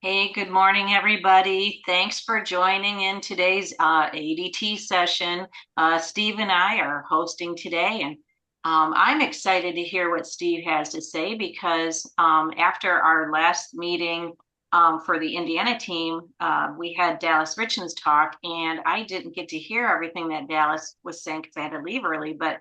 Hey, good morning, everybody. Thanks for joining in today's ADT session. Steve and I are hosting today, and I'm excited to hear what Steve has to say because after our last meeting for the Indiana team, we had Dallas Richens talk, and I didn't get to hear everything that Dallas was saying because I had to leave early, but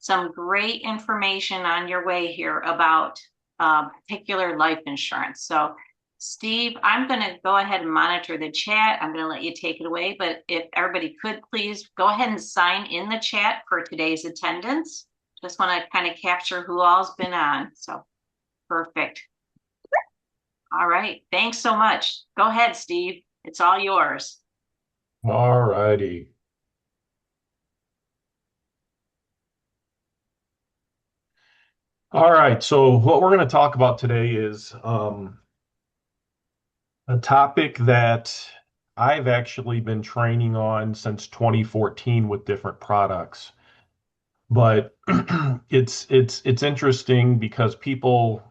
some great information on your way here about particular life insurance. So, Steve, I'm going to go ahead and monitor the chat. I'm going to let you take it away. But if everybody could please go ahead and sign in the chat for today's attendance. Just want to kind of capture who all's been on. So, perfect. All right. Thanks so much. Go ahead, Steve. It's all yours. All righty. All right. So what we're going to talk about today is a topic that I've actually been training on since 2014 with different products. But it's interesting because people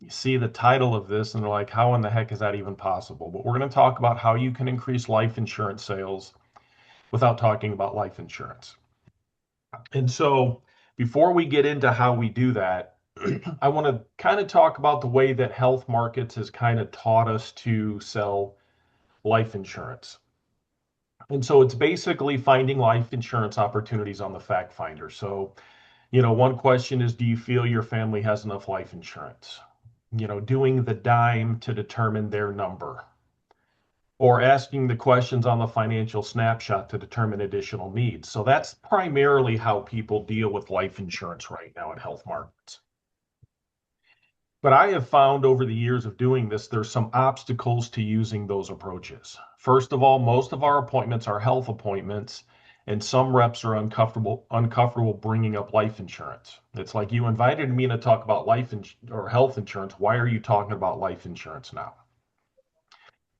see the title of this and they're like, how in the heck is that even possible? But we're going to talk about how you can increase life insurance sales without talking about life insurance. And so before we get into how we do that, I want to kind of talk about the way that health markets has kind of taught us to sell life insurance. And so it's basically finding life insurance opportunities on the fact finder. So, one question is, do you feel your family has enough life insurance? Doing the dime to determine their number, or asking the questions on the financial snapshot to determine additional needs. So that's primarily how people deal with life insurance right now in health markets. But I have found over the years of doing this, there's some obstacles to using those approaches. First of all, most of our appointments are health appointments, and some reps are uncomfortable bringing up life insurance. It's like, you invited me to talk about or health insurance. Why are you talking about life insurance now?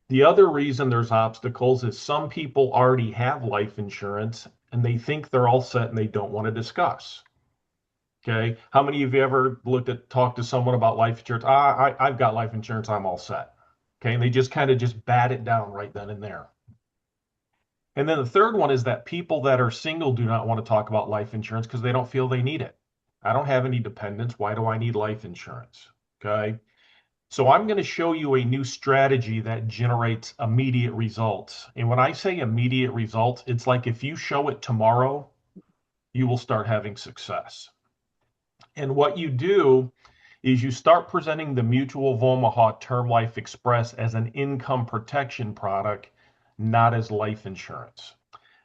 The other reason there's obstacles is some people already have life insurance and they think they're all set and they don't want to discuss. Okay. How many of you ever talked to someone about life insurance? I've got life insurance. I'm all set. Okay. And they just kind of just bat it down right then and there. And then the third one is that people that are single do not want to talk about life insurance because they don't feel they need it. I don't have any dependents. Why do I need life insurance? Okay. So I'm going to show you a new strategy that generates immediate results. And when I say immediate results, it's like if you show it tomorrow, you will start having success. And what you do is you start presenting the Mutual of Omaha Term Life Express as an income protection product, not as life insurance.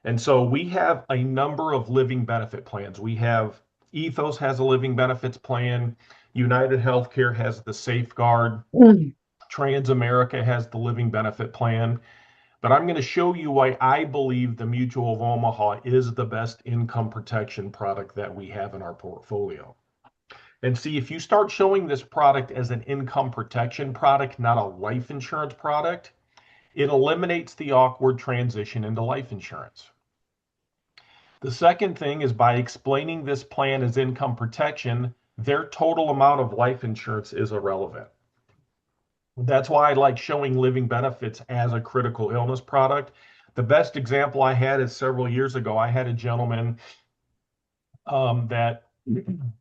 And so we have a number of living benefit plans. We have Ethos has a living benefits plan. United Healthcare has the Safeguard. Transamerica has the living benefit plan. But I'm going to show you why I believe the Mutual of Omaha is the best income protection product that we have in our portfolio. And see, if you start showing this product as an income protection product, not a life insurance product, it eliminates the awkward transition into life insurance. The second thing is, by explaining this plan as income protection, their total amount of life insurance is irrelevant. That's why I like showing living benefits as a critical illness product. The best example I had is several years ago. I had a gentleman that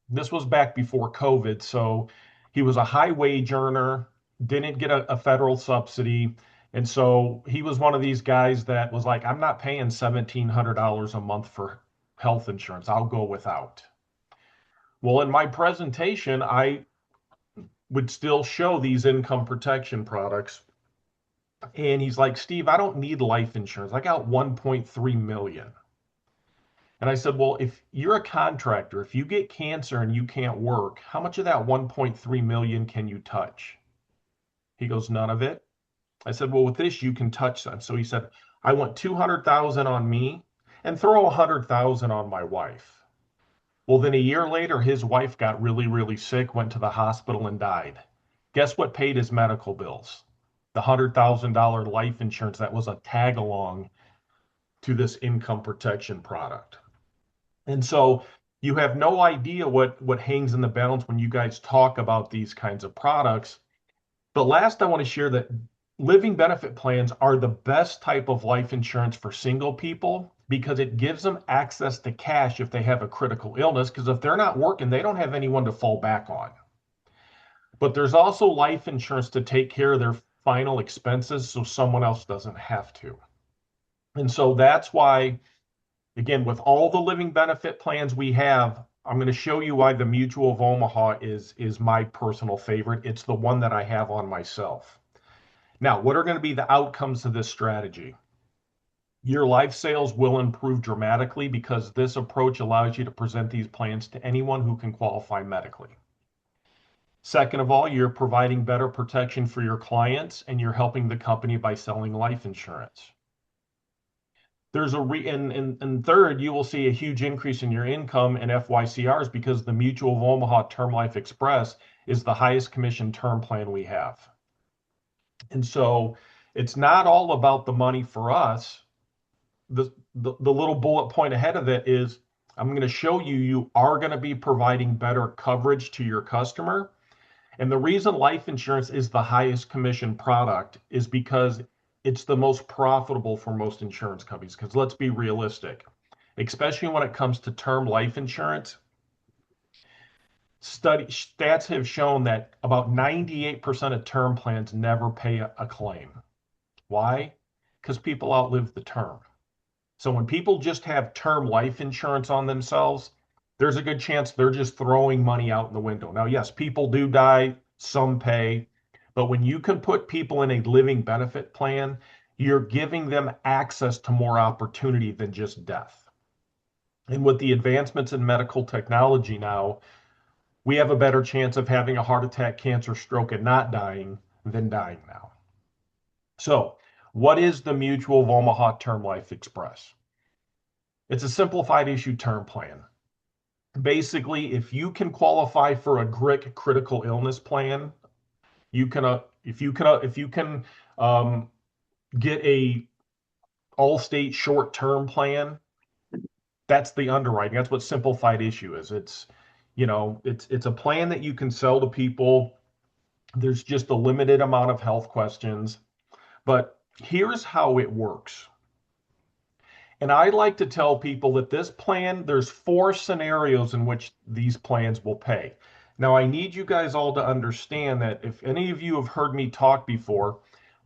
this was back before COVID. So he was a high wage earner, didn't get a federal subsidy. And so he was one of these guys that was like, I'm not paying $1,700 a month for health insurance. I'll go without. Well, in my presentation, I would still show these income protection products. And he's like, Steve, I don't need life insurance. I got 1.3 million. And I said, well, if you're a contractor, if you get cancer and you can't work, how much of that 1.3 million can you touch? He goes, none of it. I said, well, with this, you can touch some. So he said, I want 200,000 on me and throw 100,000 on my wife. Well, then a year later, his wife got really, really sick, went to the hospital and died. Guess what paid his medical bills? The $100,000 life insurance that was a tag along to this income protection product. And so you have no idea what hangs in the balance when you guys talk about these kinds of products. But last, I want to share that living benefit plans are the best type of life insurance for single people because it gives them access to cash if they have a critical illness. Because if they're not working, they don't have anyone to fall back on. But there's also life insurance to take care of their final expenses so someone else doesn't have to. And so that's why, again, with all the living benefit plans we have, I'm going to show you why the Mutual of Omaha is my personal favorite. It's the one that I have on myself. Now, what are going to be the outcomes of this strategy? Your life sales will improve dramatically because this approach allows you to present these plans to anyone who can qualify medically. Second of all, you're providing better protection for your clients and you're helping the company by selling life insurance. There's a and third, you will see a huge increase in your income and FYCRs because the Mutual of Omaha Term Life Express is the highest commission term plan we have. And so it's not all about the money for us. The little bullet point ahead of it is I'm going to show you you are going to be providing better coverage to your customer. And the reason life insurance is the highest commission product is because it's the most profitable for most insurance companies. Because let's be realistic, especially when it comes to term life insurance, stats have shown that about 98% of term plans never pay a claim. Why? Because people outlive the term. So when people just have term life insurance on themselves, there's a good chance they're just throwing money out in the window. Now, yes, people do die, some pay, but when you can put people in a living benefit plan, you're giving them access to more opportunity than just death. And with the advancements in medical technology now, we have a better chance of having a heart attack, cancer, stroke, and not dying than dying now. So, what is the Mutual of Omaha Term Life Express? It's a simplified issue term plan. Basically, if you can qualify for a GRIC critical illness plan, you can if you can um, get a all-state short-term plan, that's the underwriting. That's what simplified issue is. It's a plan that you can sell to people. There's just a limited amount of health questions, but here's how it works. And I like to tell people that this plan, there's four scenarios in which these plans will pay. Now, I need you guys all to understand that if any of you have heard me talk before,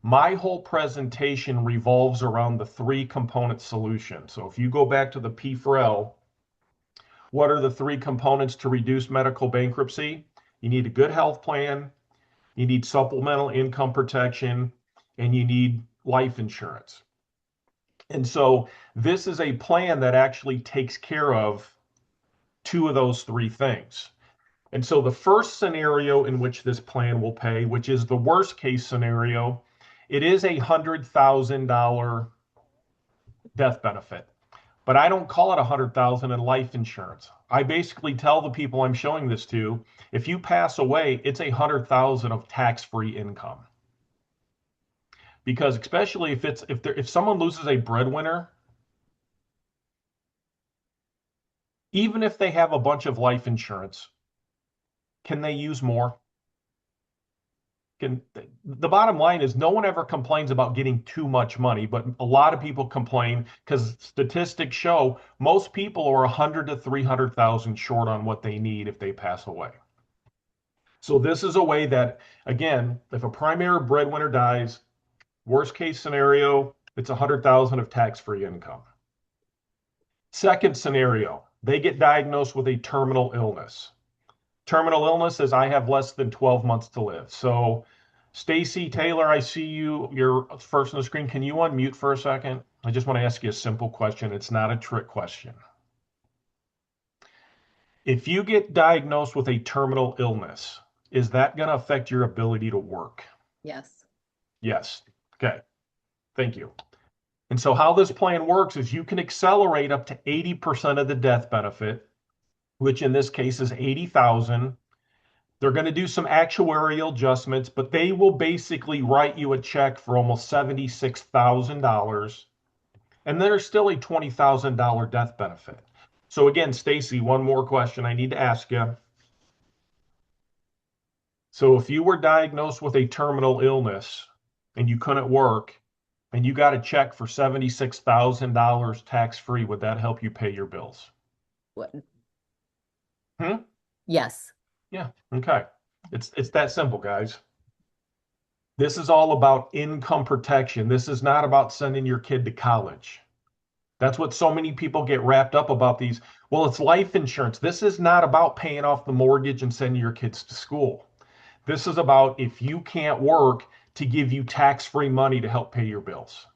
my whole presentation revolves around the three component solution. So if you go back to the P for L, what are the three components to reduce medical bankruptcy? You need a good health plan, you need supplemental income protection, and you need life insurance. And so this is a plan that actually takes care of two of those three things. And so the first scenario in which this plan will pay, which is the worst case scenario, it is $100,000 death benefit. But I don't call it 100,000 in life insurance. I basically tell the people I'm showing this to, if you pass away, it's 100,000 of tax-free income. Because especially if someone loses a breadwinner, even if they have a bunch of life insurance, can they use more? The bottom line is no one ever complains about getting too much money, but a lot of people complain because statistics show most people are 100 to 300,000 short on what they need if they pass away. So this is a way that, again, if a primary breadwinner dies, worst case scenario, it's 100,000 of tax-free income. Second scenario, they get diagnosed with a terminal illness. Terminal illness is I have less than 12 months to live. So, Stacy Taylor, I see you. You're first on the screen. Can you unmute for a second? I just want to ask you a simple question. It's not a trick question. If you get diagnosed with a terminal illness, is that going to affect your ability to work? Yes. Yes. Okay. Thank you. And so how this plan works is you can accelerate up to 80% of the death benefit, which in this case is 80,000. They're going to do some actuarial adjustments, but they will basically write you a check for almost $76,000. And there's still a $20,000 death benefit. So again, Stacy, one more question I need to ask you. So if you were diagnosed with a terminal illness and you couldn't work and you got a check for $76,000 tax free, would that help you pay your bills? What? Hmm? Yes. Yeah. Okay. It's that simple, guys. This is all about income protection. This is not about sending your kid to college. That's what so many people get wrapped up about these. Well, it's life insurance. This is not about paying off the mortgage and sending your kids to school. This is about if you can't work to give you tax-free money to help pay your bills.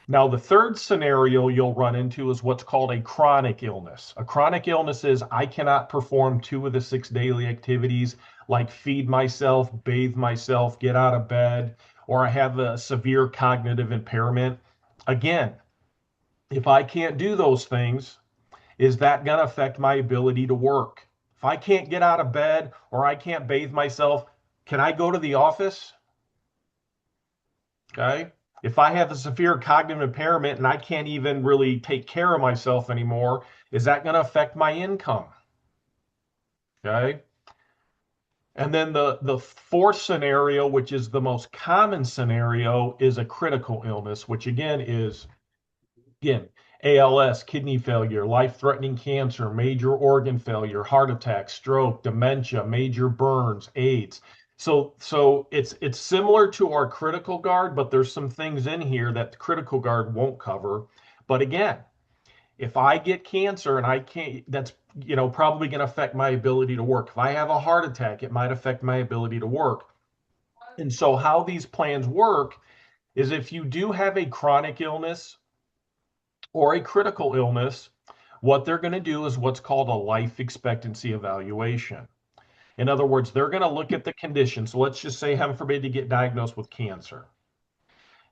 Now, the third scenario you'll run into is what's called a chronic illness. A chronic illness is I cannot perform two of the six daily activities like feed myself, bathe myself, get out of bed, or I have a severe cognitive impairment. Again, if I can't do those things, is that going to affect my ability to work? If I can't get out of bed or I can't bathe myself, can I go to the office? Okay. If I have a severe cognitive impairment and I can't even really take care of myself anymore, is that going to affect my income? Okay. And then the fourth scenario, which is the most common scenario, is a critical illness, which again, ALS, kidney failure, life-threatening cancer, major organ failure, heart attack, stroke, dementia, major burns, AIDS. So it's similar to our critical guard, but there's some things in here that the critical guard won't cover. But again, if I get cancer and I can't, that's probably going to affect my ability to work. If I have a heart attack, it might affect my ability to work. And so how these plans work is if you do have a chronic illness or a critical illness, what they're going to do is what's called a life expectancy evaluation. In other words, they're going to look at the condition. So let's just say, heaven forbid, you get diagnosed with cancer.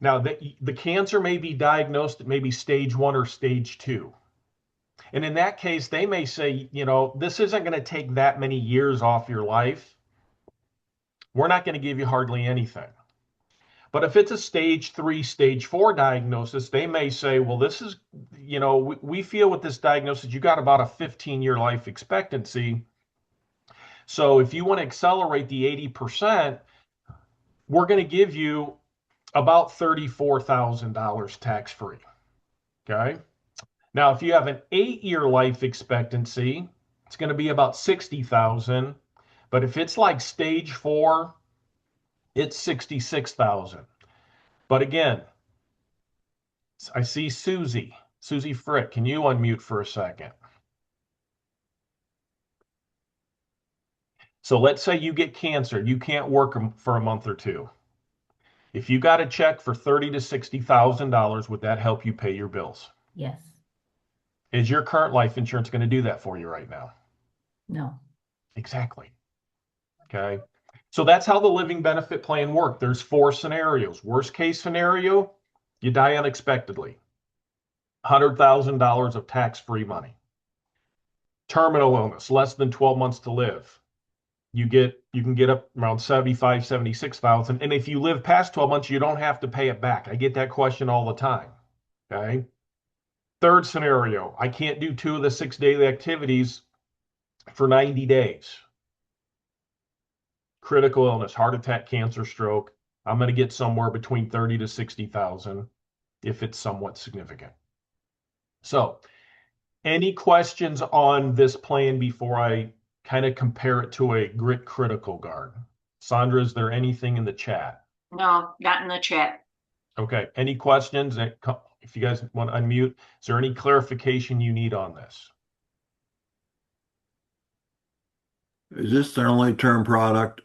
Now, the cancer may be diagnosed at maybe stage 1 or stage 2. And in that case, they may say, this isn't going to take that many years off your life. We're not going to give you hardly anything. But if it's a stage 3, stage 4 diagnosis, they may say, well, this is, we feel with this diagnosis, you got about a 15-year life expectancy. So if you want to accelerate the 80%, we're going to give you about $34,000 tax free. Okay. Now, if you have an 8-year life expectancy, it's going to be about 60,000. But if it's like stage 4, it's 66,000. But again, I see Susie. Susie Frick, can you unmute for a second? So let's say you get cancer. You can't work for a month or two. If you got a check for $30,000 to $60,000, would that help you pay your bills? Yes. Is your current life insurance going to do that for you right now? No. Exactly. Okay. So that's how the living benefit plan works. There's 4 scenarios. Worst case scenario, you die unexpectedly. $100,000 of tax-free money. Terminal illness, less than 12 months to live. You can get up around 75, 76,000. And if you live past 12 months, you don't have to pay it back. I get that question all the time. Okay. Third scenario, I can't do 2 of the 6 daily activities for 90 days. Critical illness, heart attack, cancer, stroke. I'm going to get somewhere between 30 to 60,000 if it's somewhat significant. So, any questions on this plan before I kind of compare it to a grit critical guard? Sandra, is there anything in the chat? No, not in the chat. Okay, any questions? If you guys want to unmute, is there any clarification you need on this? Is this the only term product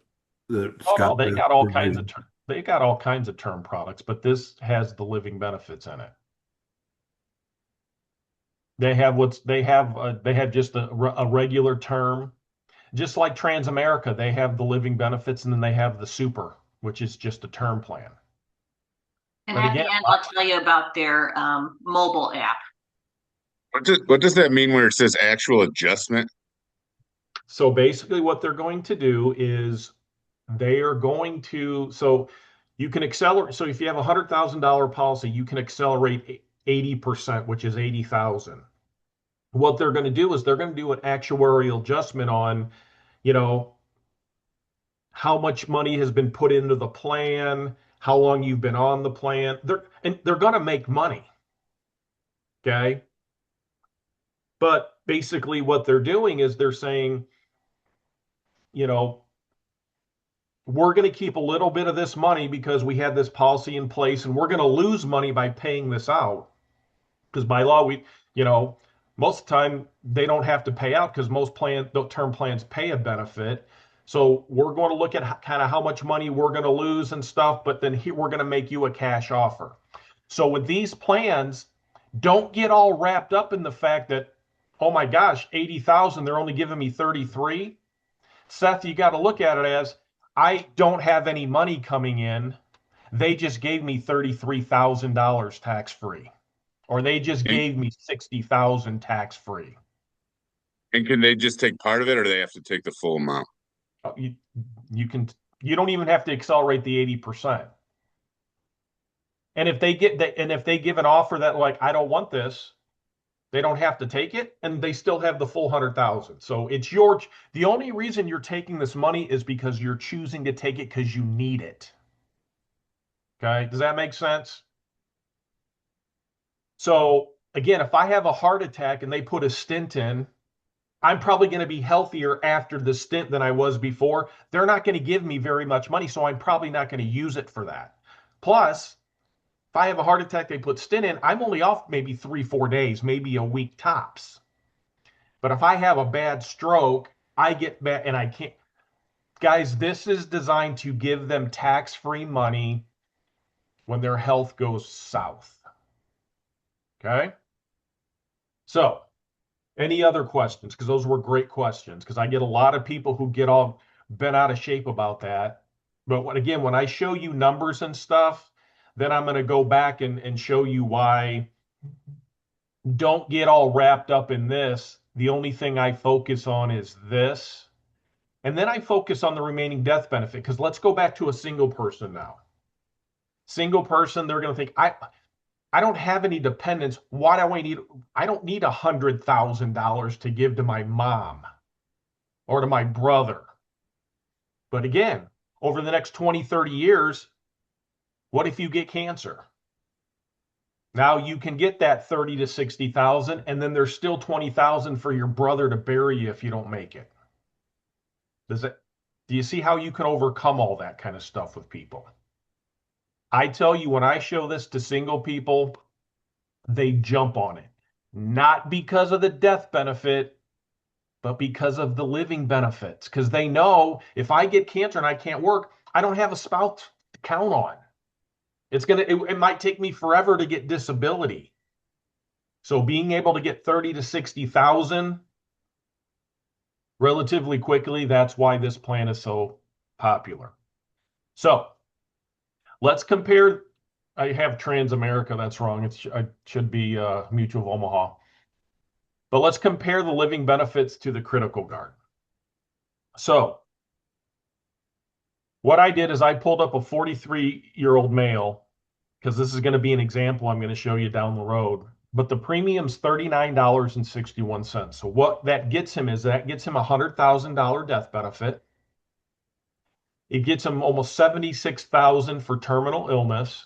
that's Oh no, got they this got all kinds of provision? they got all kinds of term products, but this has the living benefits in it. They have just a regular term, just like Transamerica. They have the living benefits, and then they have the super, which is just a term plan. And But at again, the end, I'll tell you about their mobile app. What does that mean when it says actual adjustment? so basically what they're going to do is they are going to, so you can accelerate. So if you have a $100,000 policy, you can accelerate 80%, which is 80,000. What they're going to do is they're going to do an actuarial adjustment on, you know, how much money has been put into the plan, how long you've been on the plan. They're going to make money. Okay. But basically what they're doing is they're saying, you know, we're going to keep a little bit of this money because we had this policy in place, and we're going to lose money by paying this out. Because by law, most of the time they don't have to pay out because most term plans pay a benefit. So we're going to look at kind of how much money we're going to lose and stuff, but then we're going to make you a cash offer. So with these plans, don't get all wrapped up in the fact that, oh my gosh, 80,000, they're only giving me 33. Seth, you got to look at it as, I don't have any money coming in. They just gave me $33,000 tax free, or they just And, gave me 60,000 tax free. and can they just take part of it, or they have to take the full amount? You, you don't even have to accelerate the 80%. And if they give an offer that, like, I don't want this, they don't have to take it, and they still have the full 100,000. So it's the only reason you're taking this money is because you're choosing to take it because you need it. Okay, does that make sense? So again, if I have a heart attack and they put a stent in, I'm probably going to be healthier after the stint than I was before. They're not going to give me very much money, so I'm probably not going to use it for that. Plus, if I have a heart attack, they put stent in, I'm only off maybe 3-4 days, maybe a week tops. But if I have a bad stroke, I get back and I can't. Guys, this is designed to give them tax-free money when their health goes south. Okay? So, any other questions? Because those were great questions. Because I get a lot of people who get all bent out of shape about that. But when I show you numbers and stuff, then I'm going to go back and show you why. Don't get all wrapped up in this. The only thing I focus on is this. And then I focus on the remaining death benefit. Because let's go back to a single person now. Single person, they're going to think, I don't have any dependents. Why do I need? I don't need $100,000 to give to my mom or to my brother. But again, over the next 20, 30 years, what if you get cancer? Now you can get that 30 to 60,000, and then there's still 20,000 for your brother to bury you if you don't make it. Do you see how you can overcome all that kind of stuff with people? I tell you, when I show this to single people, they jump on it. Not because of the death benefit, but because of the living benefits. Because they know if I get cancer and I can't work, I don't have a spouse to count on. It might take me forever to get disability. So being able to get 30 to 60,000 relatively quickly, that's why this plan is so popular. So let's compare. I have Transamerica, that's wrong. It should be Mutual of Omaha. But let's compare the living benefits to the critical guard. So what I did is I pulled up a 43-year-old male, because this is going to be an example I'm going to show you down the road. But the premium's $39.61. So what that gets him is that gets him a $100,000 death benefit. It gets him almost $76,000 for terminal illness.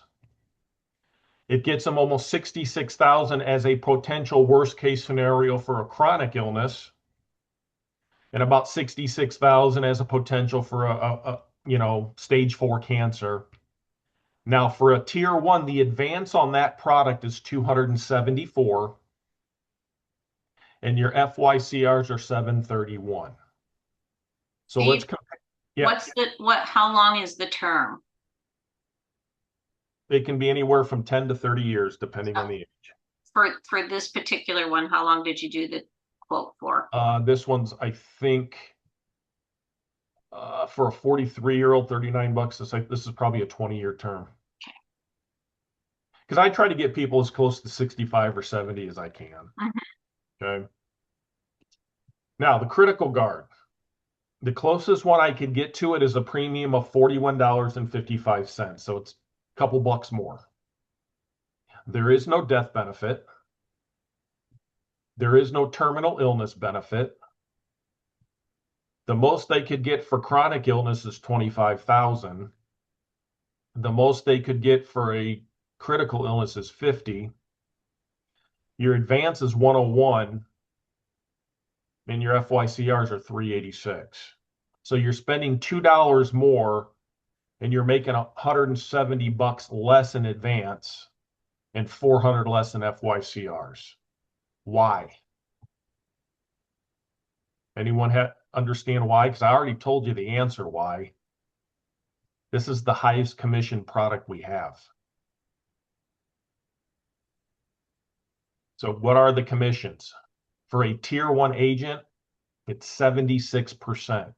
It gets him almost $66,000 as a potential worst case scenario for a chronic illness, and about $66,000 as a potential for a stage 4 cancer. Now for a tier 1, the advance on that product is 274, and your FYCRs are 731. So Steve, let's compare. Yeah, how long is the term? it can be anywhere from 10 to 30 years, depending on the age. For this particular one, how long did you do the quote for? This one's, I think, for a 43-year-old, $39. This is probably a 20-year term. Okay. Because I try to get people as close to 65 or 70 as I can. Okay. Now, the critical guard. The closest one I could get to it is a premium of $41.55. So it's a couple bucks more. There is no death benefit. There is no terminal illness benefit. The most they could get for chronic illness is 25,000. The most they could get for a critical illness is 50. Your advance is 101 and your FYCRs are 386. So you're spending $2 more and you're making $170 less in advance and 400 less in FYCRs. Why? Anyone understand why? Because I already told you the answer why. This is the highest commission product we have. So what are the commissions? For a tier 1 agent, it's 76%.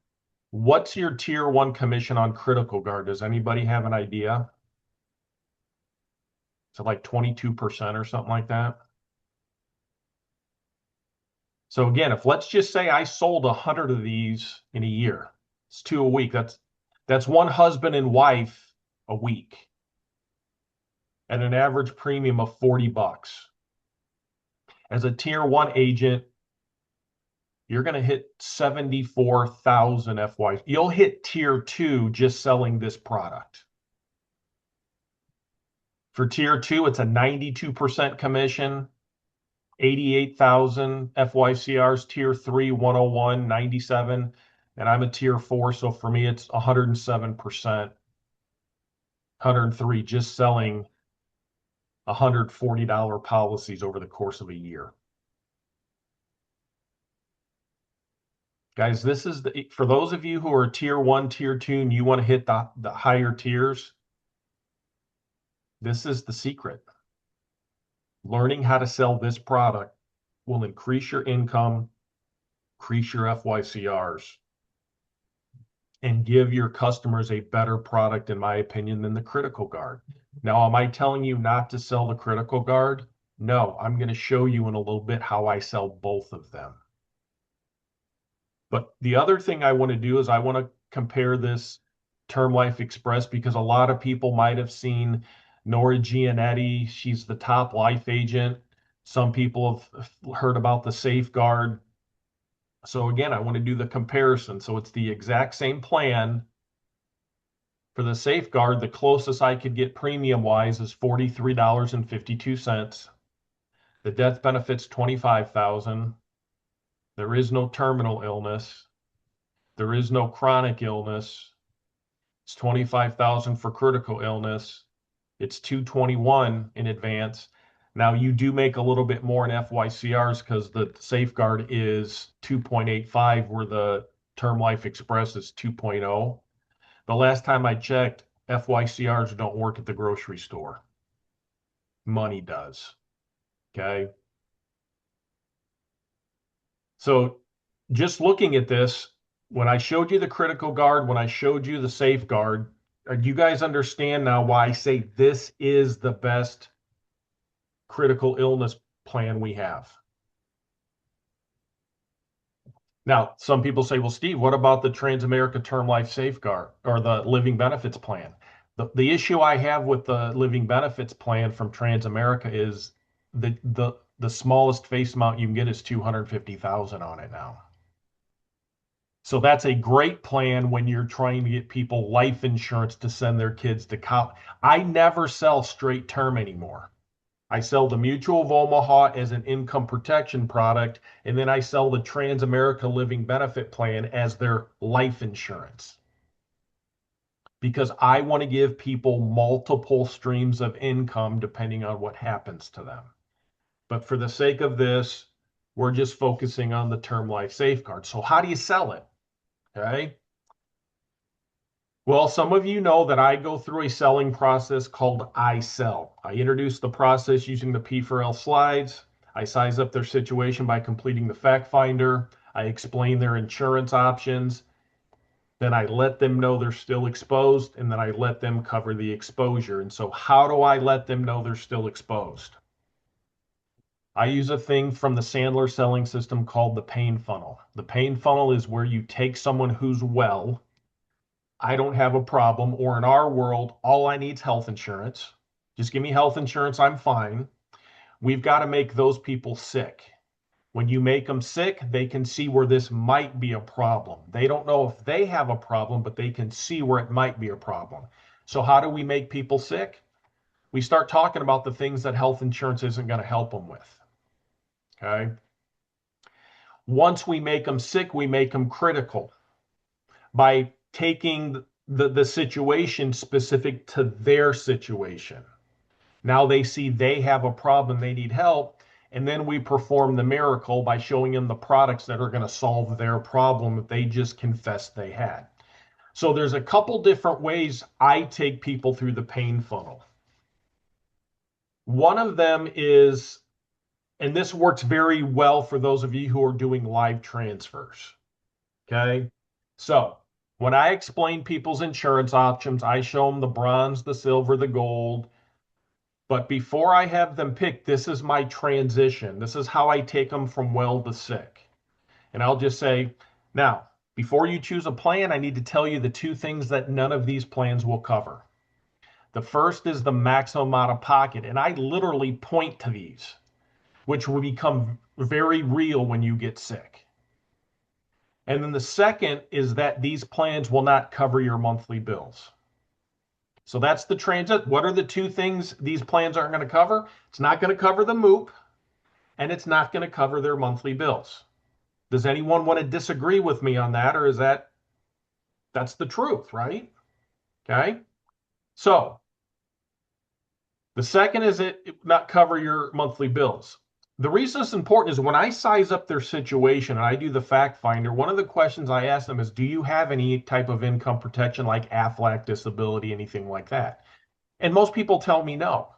What's your tier 1 commission on critical guard? Does anybody have an idea? Is it like 22% or something like that? So again, if let's just say I sold 100 of these in a year, it's 2 a week. That's one husband and wife a week at an average premium of $40. As a tier 1 agent, you're going to hit 74,000 FY. You'll hit tier 2 just selling this product. For tier 2, it's a 92% commission, 88,000 FYCRs. Tier 3, 101, 97. And I'm a tier 4, so for me, it's 107%, 103, just selling $140 policies over the course of a year. Guys, this is for those of you who are tier 1, tier 2, and you want to hit the higher tiers, this is the secret. Learning how to sell this product will increase your income, increase your FYCRs, and give your customers a better product, in my opinion, than the critical guard. Now, am I telling you not to sell the critical guard? No, I'm going to show you in a little bit how I sell both of them. But the other thing I want to do is I want to compare this Term Life Express, because a lot of people might have seen Nora Gianetti. She's the top life agent. Some people have heard about the Safeguard. So again, I want to do the comparison. So it's the exact same plan. For the Safeguard, the closest I could get premium-wise is $43.52. The death benefit's $25,000. There is no terminal illness. There is no chronic illness. It's $25,000 for critical illness. It's $221 in advance. Now you do make a little bit more in FYCRs because the Safeguard is 2.85, where the Term Life Express is 2.0. The last time I checked, FYCRs don't work at the grocery store. Money does. Okay. So just looking at this, when I showed you the critical guard, when I showed you the Safeguard, do you guys understand now why I say this is the best critical illness plan we have? Now, some people say, well, Steve, what about the Transamerica Term Life Safeguard or the Living Benefits Plan? The issue I have with the Living Benefits Plan from Transamerica is the smallest face amount you can get is $250,000 on it now. So that's a great plan when you're trying to get people life insurance to send their kids to college. I never sell straight term anymore. I sell the Mutual of Omaha as an income protection product, and then I sell the Transamerica Living Benefit Plan as their life insurance. Because I want to give people multiple streams of income depending on what happens to them. But for the sake of this, we're just focusing on the Term Life Safeguard. So how do you sell it? Okay. Well, some of you know that I go through a selling process called I sell. I introduce the process using the P4L slides. I size up their situation by completing the fact finder. I explain their insurance options. Then I let them know they're still exposed, and then I let them cover the exposure. And so how do I let them know they're still exposed? I use a thing from the Sandler selling system called the pain funnel. The pain funnel is where you take someone who's well, I don't have a problem, or in our world, all I need is health insurance. Just give me health insurance, I'm fine. We've got to make those people sick. When you make them sick, they can see where this might be a problem. They don't know if they have a problem, but they can see where it might be a problem. So how do we make people sick? We start talking about the things that health insurance isn't going to help them with. Okay. Once we make them sick, we make them critical by taking the situation specific to their situation. Now they see they have a problem, they need help, and then we perform the miracle by showing them the products that are going to solve their problem that they just confessed they had. So there's a couple different ways I take people through the pain funnel. One of them is, and this works very well for those of you who are doing live transfers. Okay. So when I explain people's insurance options, I show them the bronze, the silver, the gold. But before I have them pick, this is my transition. This is how I take them from well to sick. And I'll just say, now, before you choose a plan, I need to tell you the two things that none of these plans will cover. The first is the maximum out of pocket. And I literally point to these, which will become very real when you get sick. And then the second is that these plans will not cover your monthly bills. So that's the transit. What are the two things these plans aren't going to cover? It's not going to cover the MOOP, and it's not going to cover their monthly bills. Does anyone want to disagree with me on that, or is that's the truth, right? Okay. So the second is it not cover your monthly bills. The reason it's important is when I size up their situation and I do the fact finder, one of the questions I ask them is, do you have any type of income protection like AFLAC, disability, anything like that? And most people tell me no.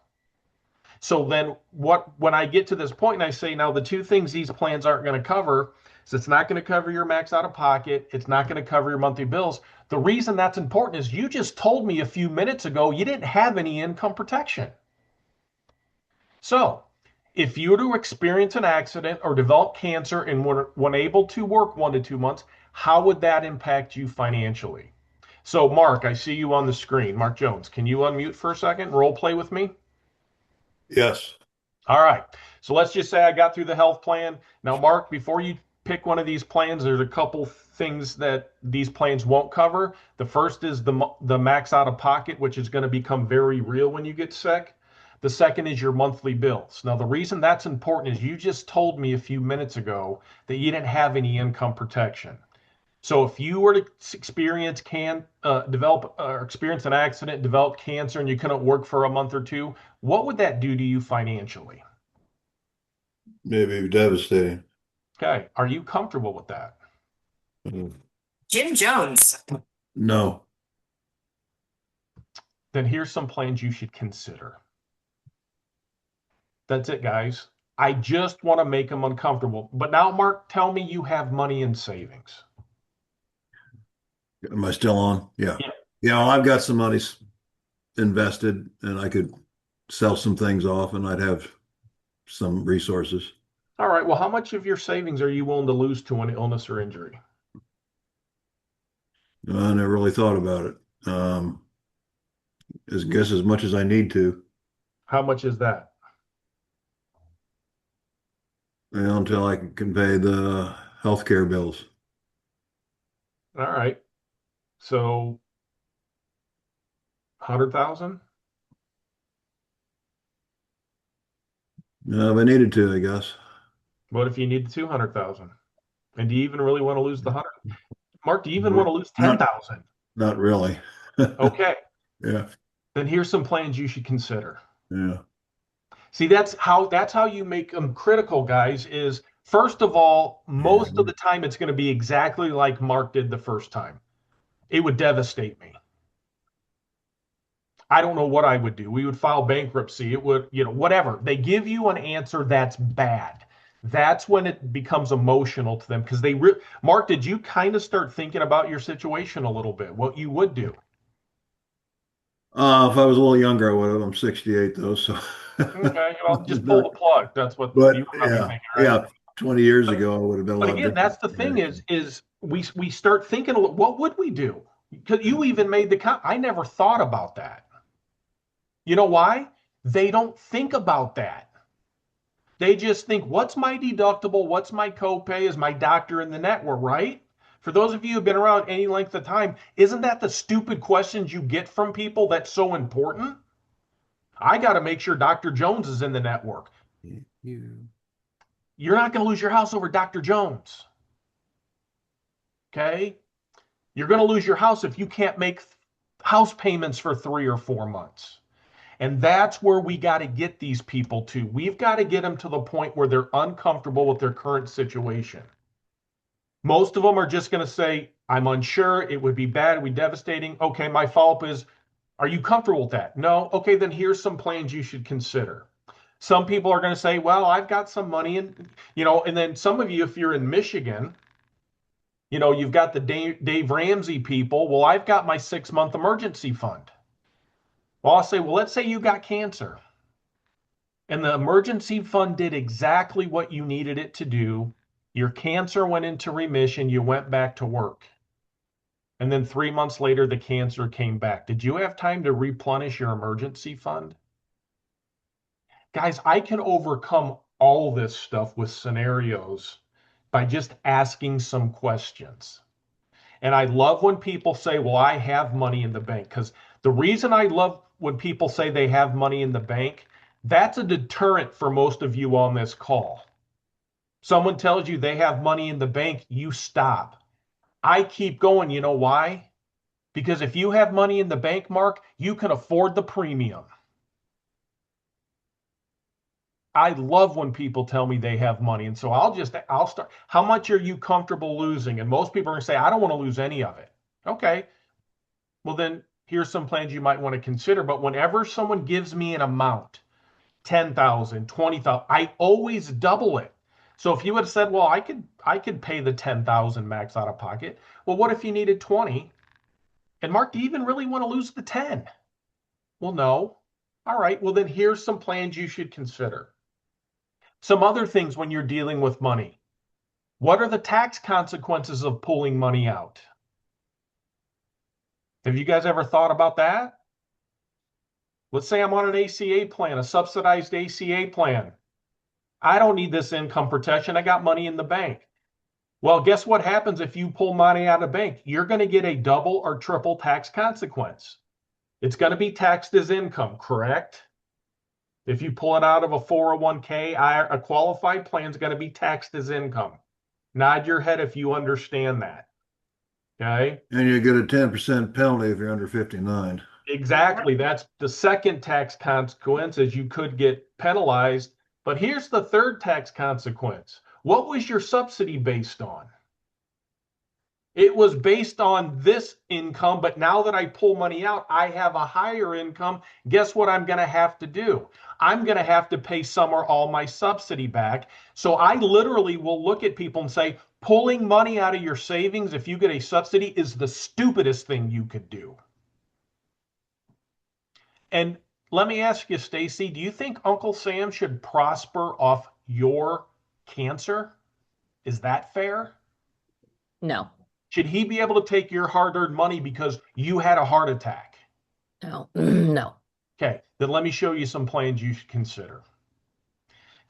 So then when I get to this point and I say, now the two things these plans aren't going to cover is it's not going to cover your max out of pocket. It's not going to cover your monthly bills. The reason that's important is you just told me a few minutes ago you didn't have any income protection. So if you were to experience an accident or develop cancer and were unable to work 1 to 2 months, how would that impact you financially? So Mark, I see you on the screen. Mark Jones, can you unmute for a second? Role play with me? Yes. All right. So let's just say I got through the health plan. Now, Mark, before you pick one of these plans, there's a couple things that these plans won't cover. The first is the max out of pocket, which is going to become very real when you get sick. The second is your monthly bills. Now, the reason that's important is you just told me a few minutes ago that you didn't have any income protection. So if you were to experience experience an accident, develop cancer, and you couldn't work for a month or two, what would that do to you financially? Maybe devastating. Okay. Are you comfortable with that? Mm. Jim Jones. No. Then here's some plans you should consider. That's it, guys. I just want to make them uncomfortable. But now, Mark, tell me you have money in savings. Am I still on? Yeah. Yeah. Yeah, well, I've got some money invested and I could sell some things off and I'd have some resources. All right. Well, how much of your savings are you willing to lose to an illness or injury? I never really thought about it. Guess as much as I need to. How much is that? Until I can pay the healthcare bills. All right. So 100,000? If I needed to, I guess. What if you need 200,000? And do you even really want to lose the 100? Mark, do you even want to lose 10,000? Not really. Okay. Yeah. Then here's some plans you should consider. Yeah. See, that's how you make them critical, guys, is first of all, most of the time it's going to be exactly like Mark did the first time. It would devastate me. I don't know what I would do. We would file bankruptcy. It would, whatever. They give you an answer that's bad. That's when it becomes emotional to them because Mark, did you kind of start thinking about your situation a little bit, what you would do? If I was a little younger, I would have. I'm 68 though, so. Okay, well, just pull the plug. That's what But you would be yeah, thinking, right? yeah. 20 years ago, I would have been a But lot again, different. that's the thing is we start thinking, what would we do? Because you even made I never thought about that. You know why? They don't think about that. They just think, what's my deductible? What's my copay? Is my doctor in the network, right? For those of you who've been around any length of time, isn't that the stupid questions you get from people that's so important? I got to make sure Dr. Jones is in the network. You're not going to lose your house over Dr. Jones. Okay? You're going to lose your house if you can't make house payments for 3 or 4 months. And that's where we got to get these people to. We've got to get them to the point where they're uncomfortable with their current situation. Most of them are just going to say, I'm unsure. It would be bad. It would be devastating. Okay, my follow-up is, are you comfortable with that? No. Okay, then here's some plans you should consider. Some people are going to say, well, I've got some money, and then some of you, if you're in Michigan, you've got the Dave Ramsey people. Well, I've got my 6-month emergency fund. Well, I'll say, well, let's say you got cancer and the emergency fund did exactly what you needed it to do. Your cancer went into remission. You went back to work. And then 3 months later, the cancer came back. Did you have time to replenish your emergency fund? Guys, I can overcome all this stuff with scenarios by just asking some questions. And I love when people say, well, I have money in the bank. Because the reason I love when people say they have money in the bank, that's a deterrent for most of you on this call. Someone tells you they have money in the bank, you stop. I keep going. You know why? Because if you have money in the bank, Mark, you can afford the premium. I love when people tell me they have money. And so I'll start. How much are you comfortable losing? And most people are going to say, I don't want to lose any of it. Okay. Well, then here's some plans you might want to consider. But whenever someone gives me an amount, 10,000, 20,000, I always double it. So if you would have said, well, I could pay the 10,000 max out of pocket. Well, what if you needed 20? And Mark, do you even really want to lose the 10? Well, no. All right. Well, then here's some plans you should consider. Some other things when you're dealing with money. What are the tax consequences of pulling money out? Have you guys ever thought about that? Let's say I'm on an ACA plan, a subsidized ACA plan. I don't need this income protection. I got money in the bank. Well, guess what happens if you pull money out of the bank? You're going to get a double or triple tax consequence. It's going to be taxed as income, correct? If you pull it out of a 401k, a qualified plan is going to be taxed as income. Nod your head if you understand that. Okay? And you get a 10% penalty if you're under 59. Exactly. That's the second tax consequence, is you could get penalized. But here's the third tax consequence. What was your subsidy based on? It was based on this income, but now that I pull money out, I have a higher income. Guess what I'm going to have to do? I'm going to have to pay some or all my subsidy back. So I literally will look at people and say, pulling money out of your savings if you get a subsidy is the stupidest thing you could do. And let me ask you, Stacy, do you think Uncle Sam should prosper off your cancer? Is that fair? No. Should he be able to take your hard-earned money because you had a heart attack? No. No. Okay, then let me show you some plans you should consider.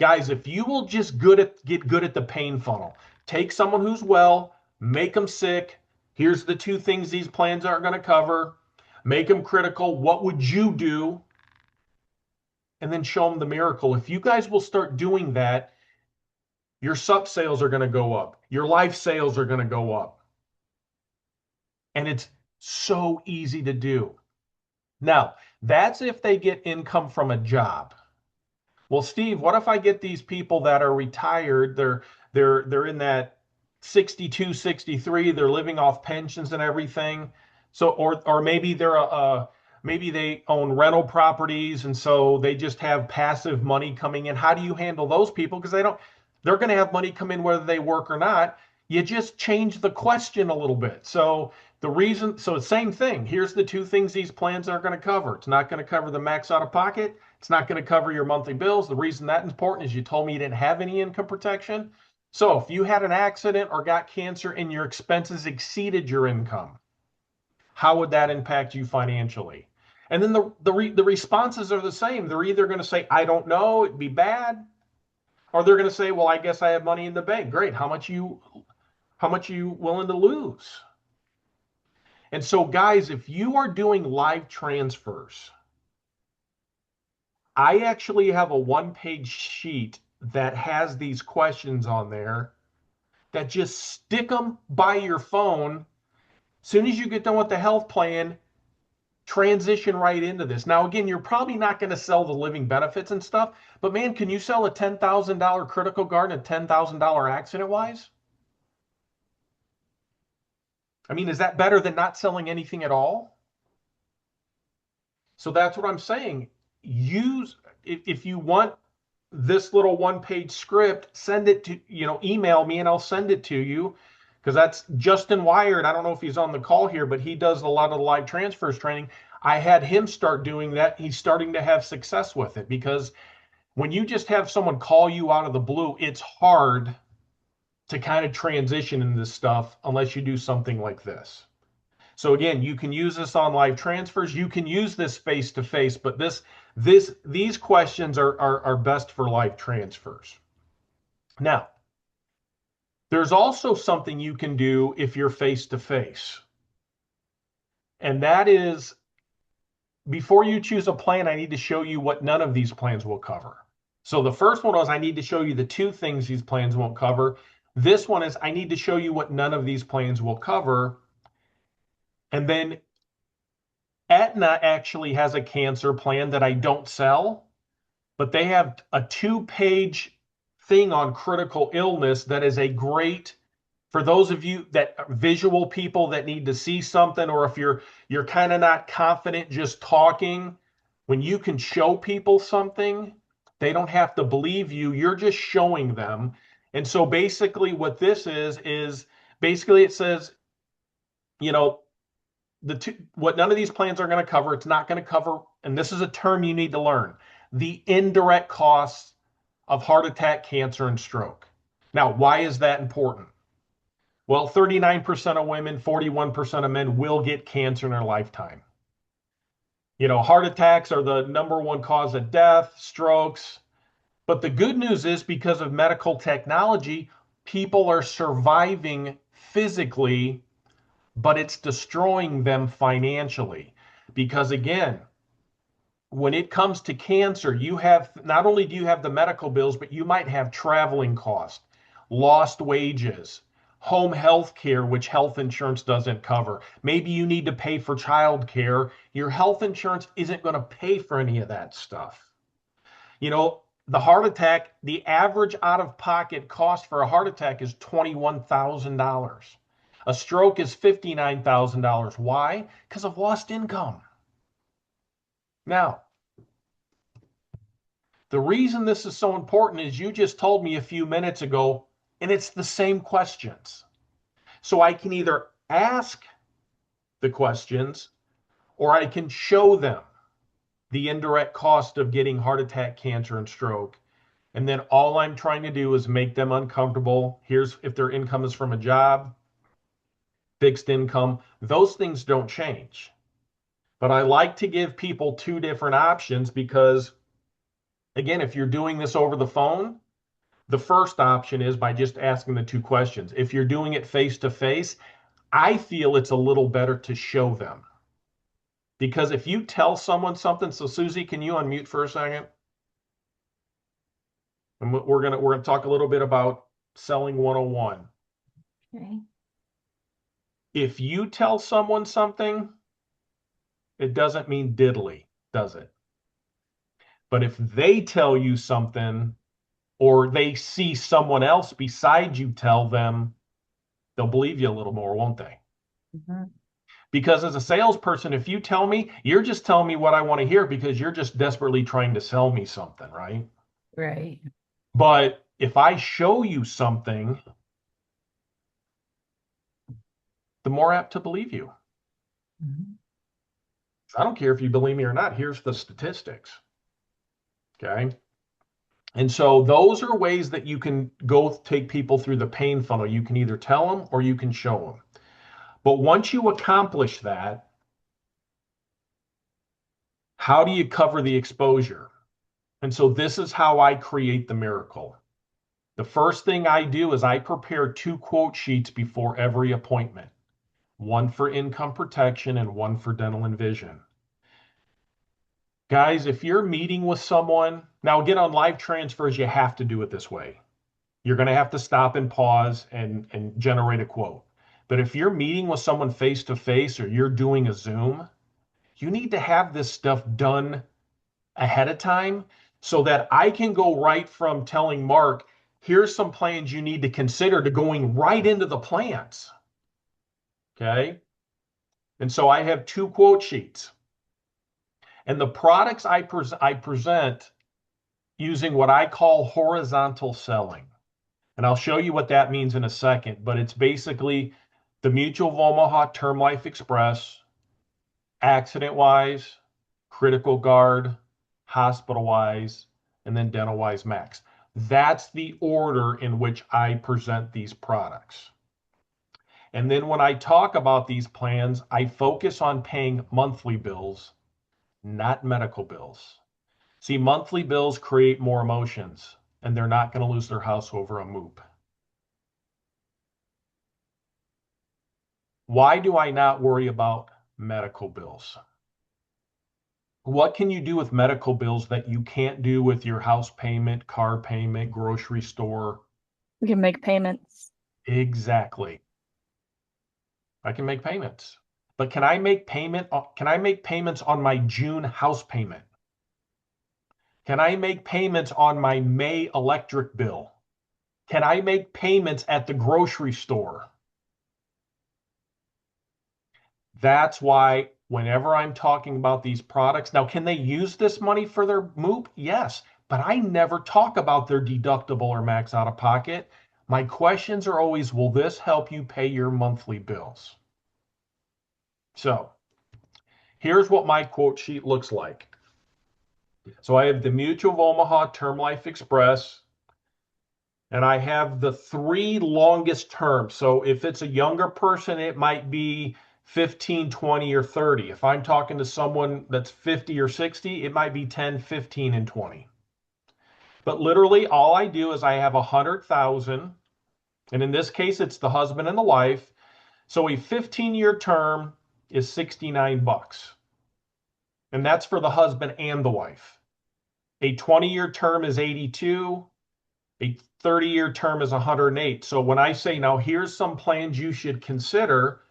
Guys, if you will just get good at the pain funnel, take someone who's well, make them sick. Here's the 2 things these plans aren't going to cover. Make them critical. What would you do? And then show them the miracle. If you guys will start doing that, your sub sales are going to go up. Your life sales are going to go up. And it's so easy to do. Now, that's if they get income from a job. Well, Steve, what if I get these people that are retired? They're in that 62, 63, they're living off pensions and everything. So or maybe maybe they own rental properties and so they just have passive money coming in. How do you handle those people? Because they're going to have money come in whether they work or not. You just change the question a little bit. So the same thing. Here's the 2 things these plans aren't going to cover. It's not going to cover the max out of pocket. It's not going to cover your monthly bills. The reason that's important is you told me you didn't have any income protection. So if you had an accident or got cancer and your expenses exceeded your income, how would that impact you financially? And then the responses are the same. They're either going to say, I don't know, it'd be bad. Or they're going to say, well, I guess I have money in the bank. Great. How much you willing to lose? And so, guys, if you are doing live transfers, I actually have a one-page sheet that has these questions on there that just stick them by your phone. As soon as you get done with the health plan, transition right into this. Now, again, you're probably not going to sell the living benefits and stuff, but man, can you sell a $10,000 critical guard and a $10,000 accident wise? I mean, is that better than not selling anything at all? So that's what I'm saying. Use, if you want this little one-page script, send it to, email me and I'll send it to you, because that's Justin Wired. I don't know if he's on the call here, but he does a lot of the live transfers training. I had him start doing that. He's starting to have success with it, because when you just have someone call you out of the blue, it's hard to kind of transition into this stuff unless you do something like this. So again, you can use this on live transfers. You can use this face to face, but these questions are best for live transfers. Now, there's also something you can do if you're face to face, and that is, before you choose a plan, I need to show you what none of these plans will cover. So the first one was, I need to show you the two things these plans won't cover. This one is, I need to show you what none of these plans will cover. And then Aetna actually has a cancer plan that I don't sell, but they have a 2-page thing on critical illness that is a great, for those of you that visual people that need to see something, or if you're kind of not confident just talking, when you can show people something, they don't have to believe you, you're just showing them. And so basically what this is basically it says, what none of these plans are going to cover, it's not going to cover, and this is a term you need to learn, the indirect costs of heart attack, cancer, and stroke. Now, why is that important? Well, 39% of women, 41% of men will get cancer in their lifetime. Heart attacks are the #1 cause of death, strokes. But the good news is, because of medical technology, people are surviving physically, but it's destroying them financially. Because again, when it comes to cancer, you have, not only do you have the medical bills, but you might have traveling costs, lost wages, home health care, which health insurance doesn't cover. Maybe you need to pay for child care. Your health insurance isn't going to pay for any of that stuff. The heart attack, the average out-of-pocket cost for a heart attack is $21,000. A stroke is $59,000. Why? Because of lost income. Now, the reason this is so important is you just told me a few minutes ago, and it's the same questions. So I can either ask the questions or I can show them the indirect cost of getting heart attack, cancer, and stroke. And then all I'm trying to do is make them uncomfortable. Here's if their income is from a job, fixed income, those things don't change. But I like to give people two different options because, again, if you're doing this over the phone, the first option is by just asking the two questions. If you're doing it face to face, I feel it's a little better to show them. Because if you tell someone something, so Susie, can you unmute for a second? And we're gonna talk a little bit about selling 101. Okay. If you tell someone something, it doesn't mean diddly, does it? But if they tell you something, or they see someone else beside you tell them, they'll believe you a little more, won't they? Mm-hmm. Because as a salesperson, if you tell me, you're just telling me what I want to hear because you're just desperately trying to sell me something, right? Right. But if I show you something, the more apt to believe you. Mm-hmm. I don't care if you believe me or not. Here's the statistics. Okay. And so those are ways that you can go take people through the pain funnel. You can either tell them or you can show them. But once you accomplish that, how do you cover the exposure? And so this is how I create the miracle. The first thing I do is I prepare 2 quote sheets before every appointment, one for income protection and one for dental and vision. Guys, if you're meeting with someone, now again on live transfers, you have to do it this way. You're going to have to stop and pause and generate a quote. But if you're meeting with someone face to face or you're doing a Zoom, you need to have this stuff done ahead of time so that I can go right from telling Mark, here's some plans you need to consider, to going right into the plans. Okay. And so I have 2 quote sheets. And the products I present using what I call horizontal selling. And I'll show you what that means in a second, but it's basically the Mutual of Omaha Term Life Express, accident wise, critical guard, hospital wise, and then dental wise max. That's the order in which I present these products. And then when I talk about these plans, I focus on paying monthly bills, not medical bills. See, monthly bills create more emotions, and they're not going to lose their house over a MOOP. Why do I not worry about medical bills? What can you do with medical bills that you can't do with your house payment, car payment, grocery store? We can make payments. Exactly. I can make payments. But can I make payments on my June house payment? Can I make payments on my May electric bill? Can I make payments at the grocery store? That's why whenever I'm talking about these products, now, can they use this money for their MOOP? Yes, but I never talk about their deductible or max out of pocket. My questions are always, will this help you pay your monthly bills? So here's what my quote sheet looks like. So I have the Mutual of Omaha Term Life Express, and I have the 3 longest terms. So if it's a younger person, it might be 15, 20, or 30. If I'm talking to someone that's 50 or 60, it might be 10, 15, and 20. But literally all I do is I have 100,000, and in this case, it's the husband and the wife. So a 15-year term is 69 bucks. And that's for the husband and the wife. A 20-year term is 82. A 30-year term is 108. So when I say, now here's some plans you should consider,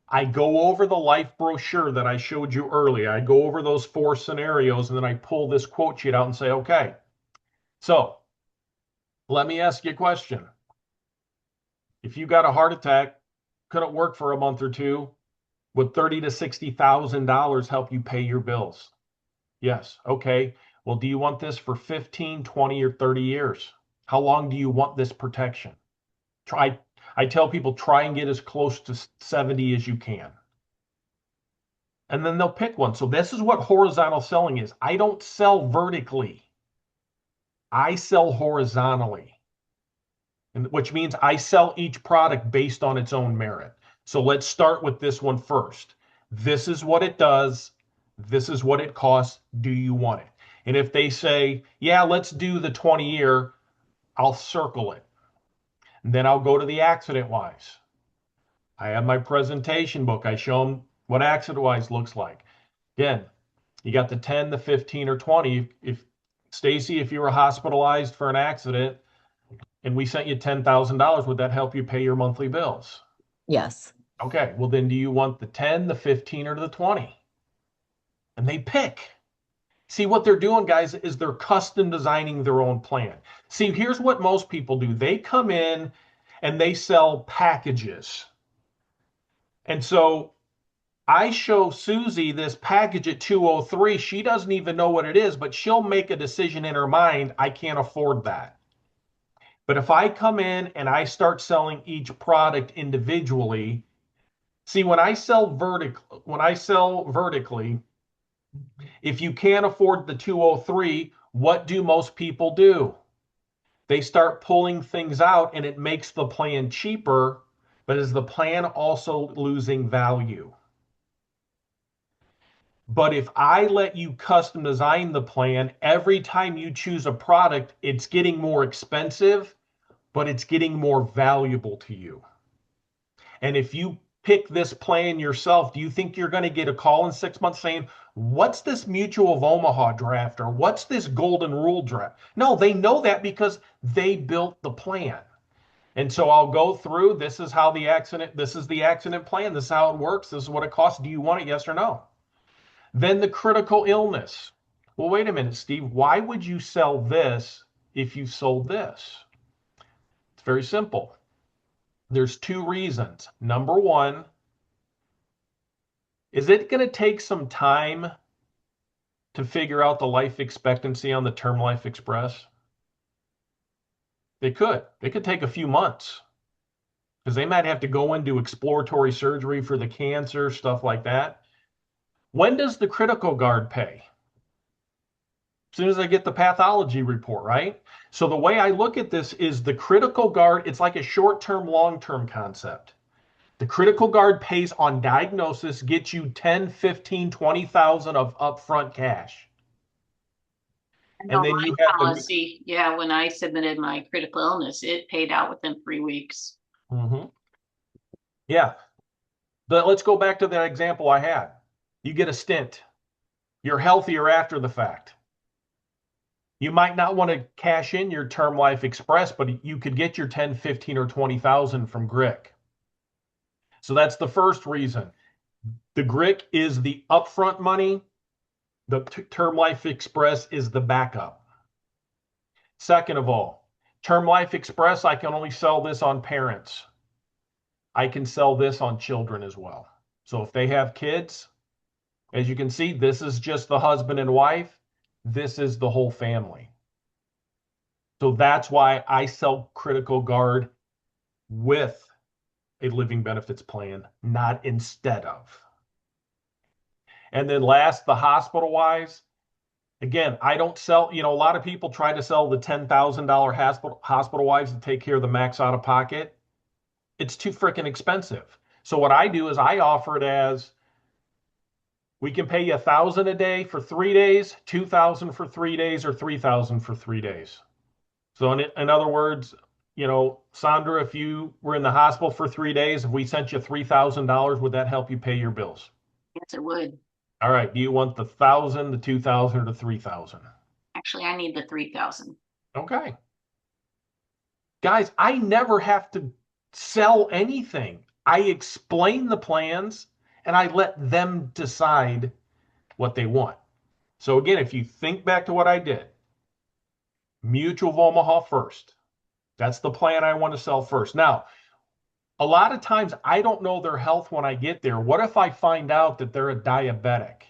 I go over the life brochure that I showed you earlier. I go over those 4 scenarios, and then I pull this quote sheet out and say, okay, so let me ask you a question. If you got a heart attack, couldn't work for a month or two, would $30,000 to $60,000 help you pay your bills? Yes. Okay. Well, do you want this for 15, 20, or 30 years? How long do you want this protection? I tell people, try and get as close to 70 as you can. And then they'll pick one. So this is what horizontal selling is. I don't sell vertically. I sell horizontally, which means I sell each product based on its own merit. So let's start with this one first. This is what it does. This is what it costs. Do you want it? And if they say, yeah, let's do the 20-year, I'll circle it. And then I'll go to the accident wise. I have my presentation book. I show them what accident wise looks like. Again, you got the 10, the 15, or 20. If Stacy, if you were hospitalized for an accident and we sent you $10,000, would that help you pay your monthly bills? Yes. Okay, well then do you want the 10, the 15, or the 20? And they pick. See, what they're doing, guys, is they're custom designing their own plan. See, here's what most people do. They come in and they sell packages. And so I show Susie this package at 203. She doesn't even know what it is, but she'll make a decision in her mind, I can't afford that. But if I come in and I start selling each product individually, see, when I sell vertically, if you can't afford the 203, what do most people do? They start pulling things out, and it makes the plan cheaper, but is the plan also losing value? But if I let you custom design the plan, every time you choose a product, it's getting more expensive, but it's getting more valuable to you. And if you pick this plan yourself, do you think you're going to get a call in 6 months saying, what's this Mutual of Omaha draft or what's this Golden Rule draft? No, they know that because they built the plan. And so I'll go through, this is the accident plan, this is how it works, this is what it costs. Do you want it, yes or no? Then the critical illness. Well, wait a minute, Steve, why would you sell this if you sold this? It's very simple. There's two reasons. Number one, is it going to take some time to figure out the life expectancy on the Term Life Express? It could. It could take a few months because they might have to go into exploratory surgery for the cancer, stuff like that. When does the critical guard pay? As soon as I get the pathology report, right? So the way I look at this is the critical guard, it's like a short-term, long-term concept. The critical guard pays on diagnosis, gets you 10, 15, 20,000 of upfront cash. I And know then my you have the policy, yeah, when I submitted my critical illness, it paid out within 3 weeks. Yeah. But let's go back to that example I had. You get a stint. You're healthier after the fact. You might not want to cash in your Term Life Express, but you could get your 10, 15, or 20,000 from GRIC. So that's the first reason. The GRIC is the upfront money. The Term Life Express is the backup. Second of all, Term Life Express, I can only sell this on parents. I can sell this on children as well. So if they have kids, as you can see, this is just the husband and wife. This is the whole family. So that's why I sell Critical Guard with a living benefits plan, not instead of. And then last, the hospital wise, again, I don't sell, a lot of people try to sell the $10,000 hospital wise to take care of the max out of pocket. It's too freaking expensive. So what I do is I offer it as, we can pay you $1,000 a day for 3 days, $2,000 for 3 days, or $3,000 for 3 days. So in other words, Sandra, if you were in the hospital for 3 days, if we sent you $3,000, would that help you pay your bills? Yes, it would. All right. Do you want the 1,000, the 2,000, or the 3,000? Actually, I need the 3,000. Okay. Guys, I never have to sell anything. I explain the plans and I let them decide what they want. So again, if you think back to what I did, Mutual of Omaha first. That's the plan I want to sell first. Now, a lot of times I don't know their health when I get there. What if I find out that they're a diabetic?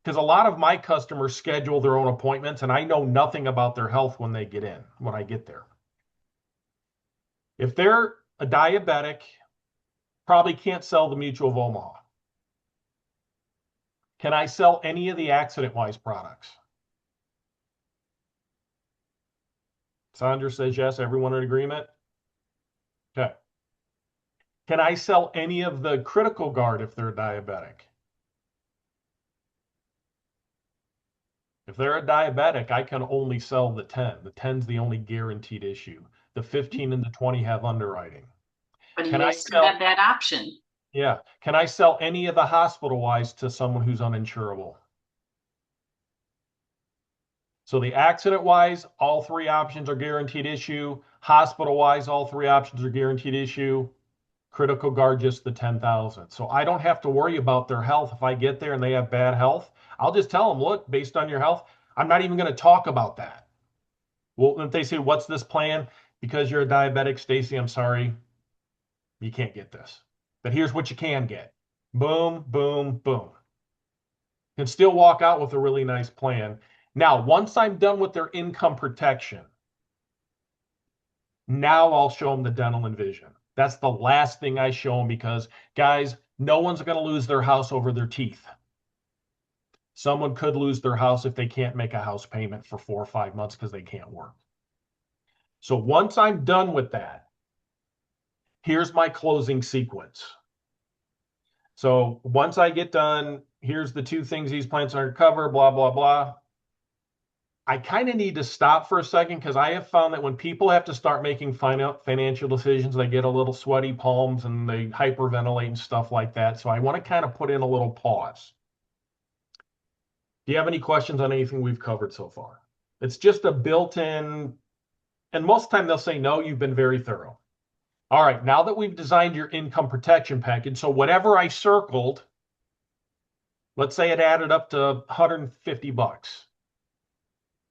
Because a lot of my customers schedule their own appointments and I know nothing about their health when I get there. If they're a diabetic, probably can't sell the Mutual of Omaha. Can I sell any of the accident-wise products? Sandra says yes. Everyone in agreement? Okay. Can I sell any of the critical guard if they're diabetic? If they're a diabetic, I can only sell the 10. The 10's the only guaranteed issue. The 15 and the 20 have underwriting. But Can you I still have that option. Yeah. Can I sell any of the hospital-wise to someone who's uninsurable? So the accident-wise, all three options are guaranteed issue. Hospital-wise, all three options are guaranteed issue. Critical guard, just the 10,000. So I don't have to worry about their health. If I get there and they have bad health, I'll just tell them, look, based on your health, I'm not even going to talk about that. Well, if they say, what's this plan? Because you're a diabetic, Stacy, I'm sorry, you can't get this. But here's what you can get. Boom, boom, boom. You can still walk out with a really nice plan. Now, once I'm done with their income protection, now I'll show them the dental and vision. That's the last thing I show them because, guys, no one's going to lose their house over their teeth. Someone could lose their house if they can't make a house payment for 4 or 5 months because they can't work. So once I'm done with that, here's my closing sequence. So once I get done, here's the 2 things these plans are to cover, blah, blah, blah. I kind of need to stop for a second because I have found that when people have to start making financial decisions, they get a little sweaty palms and they hyperventilate and stuff like that. So I want to kind of put in a little pause. Do you have any questions on anything we've covered so far? It's just a built-in, and most of the time they'll say, no, you've been very thorough. All right, now that we've designed your income protection package, so whatever I circled, let's say it added up to 150 bucks.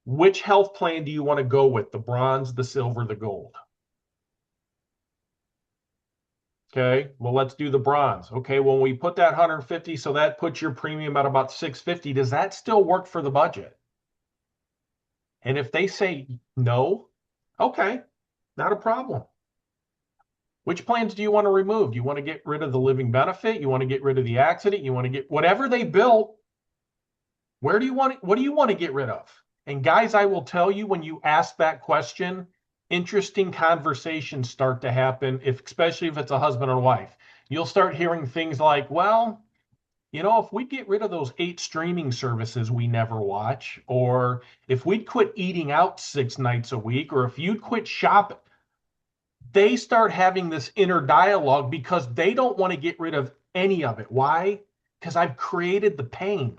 Which health plan do you want to go with? The bronze, the silver, the gold? Okay, well, let's do the bronze. Okay, when we put that 150, so that puts your premium at about 650. Does that still work for the budget? And if they say no, okay, not a problem. Which plans do you want to remove? Do you want to get rid of the living benefit? You want to get rid of the accident? You want to get whatever they built? Where do you want it? What do you want to get rid of? And guys, I will tell you, when you ask that question, interesting conversations start to happen, especially if it's a husband and wife. You'll start hearing things like, well, if we get rid of those 8 streaming services we never watch, or if we'd quit eating out 6 nights a week, or if you'd quit shopping, they start having this inner dialogue because they don't want to get rid of any of it. Why? Because I've created the pain.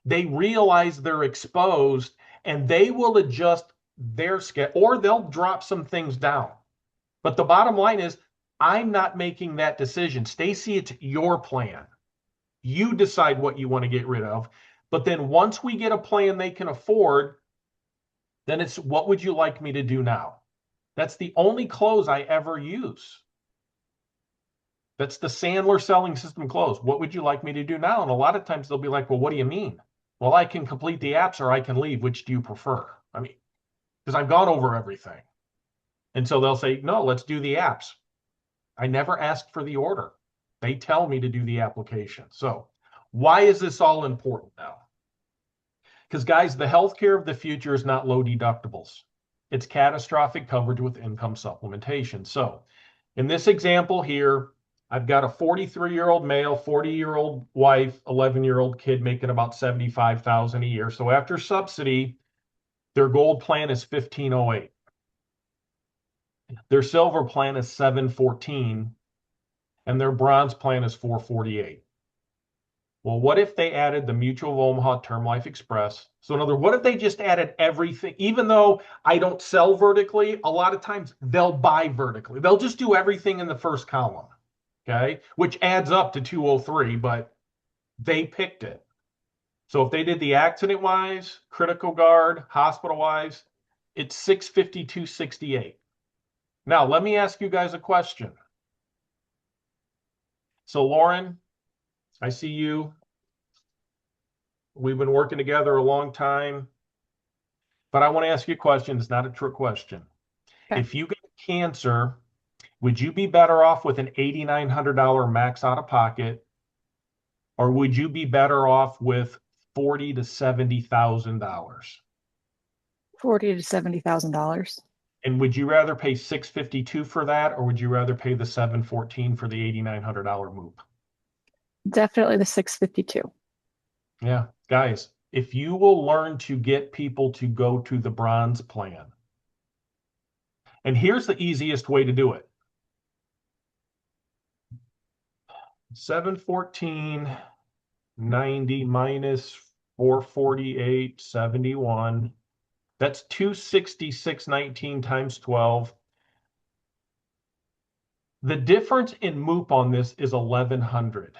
They realize they're exposed and they will adjust their schedule or they'll drop some things down. But the bottom line is, I'm not making that decision. Stacy, it's your plan. You decide what you want to get rid of. But then once we get a plan they can afford, then it's, what would you like me to do now? That's the only close I ever use. That's the Sandler selling system close. What would you like me to do now? And a lot of times they'll be like, well, what do you mean? Well, I can complete the apps or I can leave. Which do you prefer? I mean, because I've gone over everything. And so they'll say, no, let's do the apps. I never asked for the order. They tell me to do the application. So why is this all important now? Because guys, the healthcare of the future is not low deductibles. It's catastrophic coverage with income supplementation. So in this example here, I've got a 43-year-old male, 40-year-old wife, 11-year-old kid making about $75,000 a year. So after subsidy, their gold plan is $1,508. Their silver plan is $714, and their bronze plan is $448. Well, what if they added the Mutual of Omaha Term Life Express? So in other words, what if they just added everything? Even though I don't sell vertically, a lot of times they'll buy vertically. They'll just do everything in the first column. Okay, which adds up to 203, but they picked it. So if they did the accident wise, critical guard, hospital wise, it's 652.68. Now, let me ask you guys a question. So Lauren, I see you. We've been working together a long time, but I want to ask you a question. It's not a trick question. Okay. If you get cancer, would you be better off with an $8,900 max out of pocket, or would you be better off with $40,000 to $70,000? $40,000 to $70,000. And would you rather pay $652 for that, or would you rather pay the $714 for the $8,900 move? Definitely the 652. Yeah, guys, if you will learn to get people to go to the bronze plan, and here's the easiest way to do it. 714.90 minus 448.71. That's 266.19 times 12. The difference in MOOP on this is 1,100.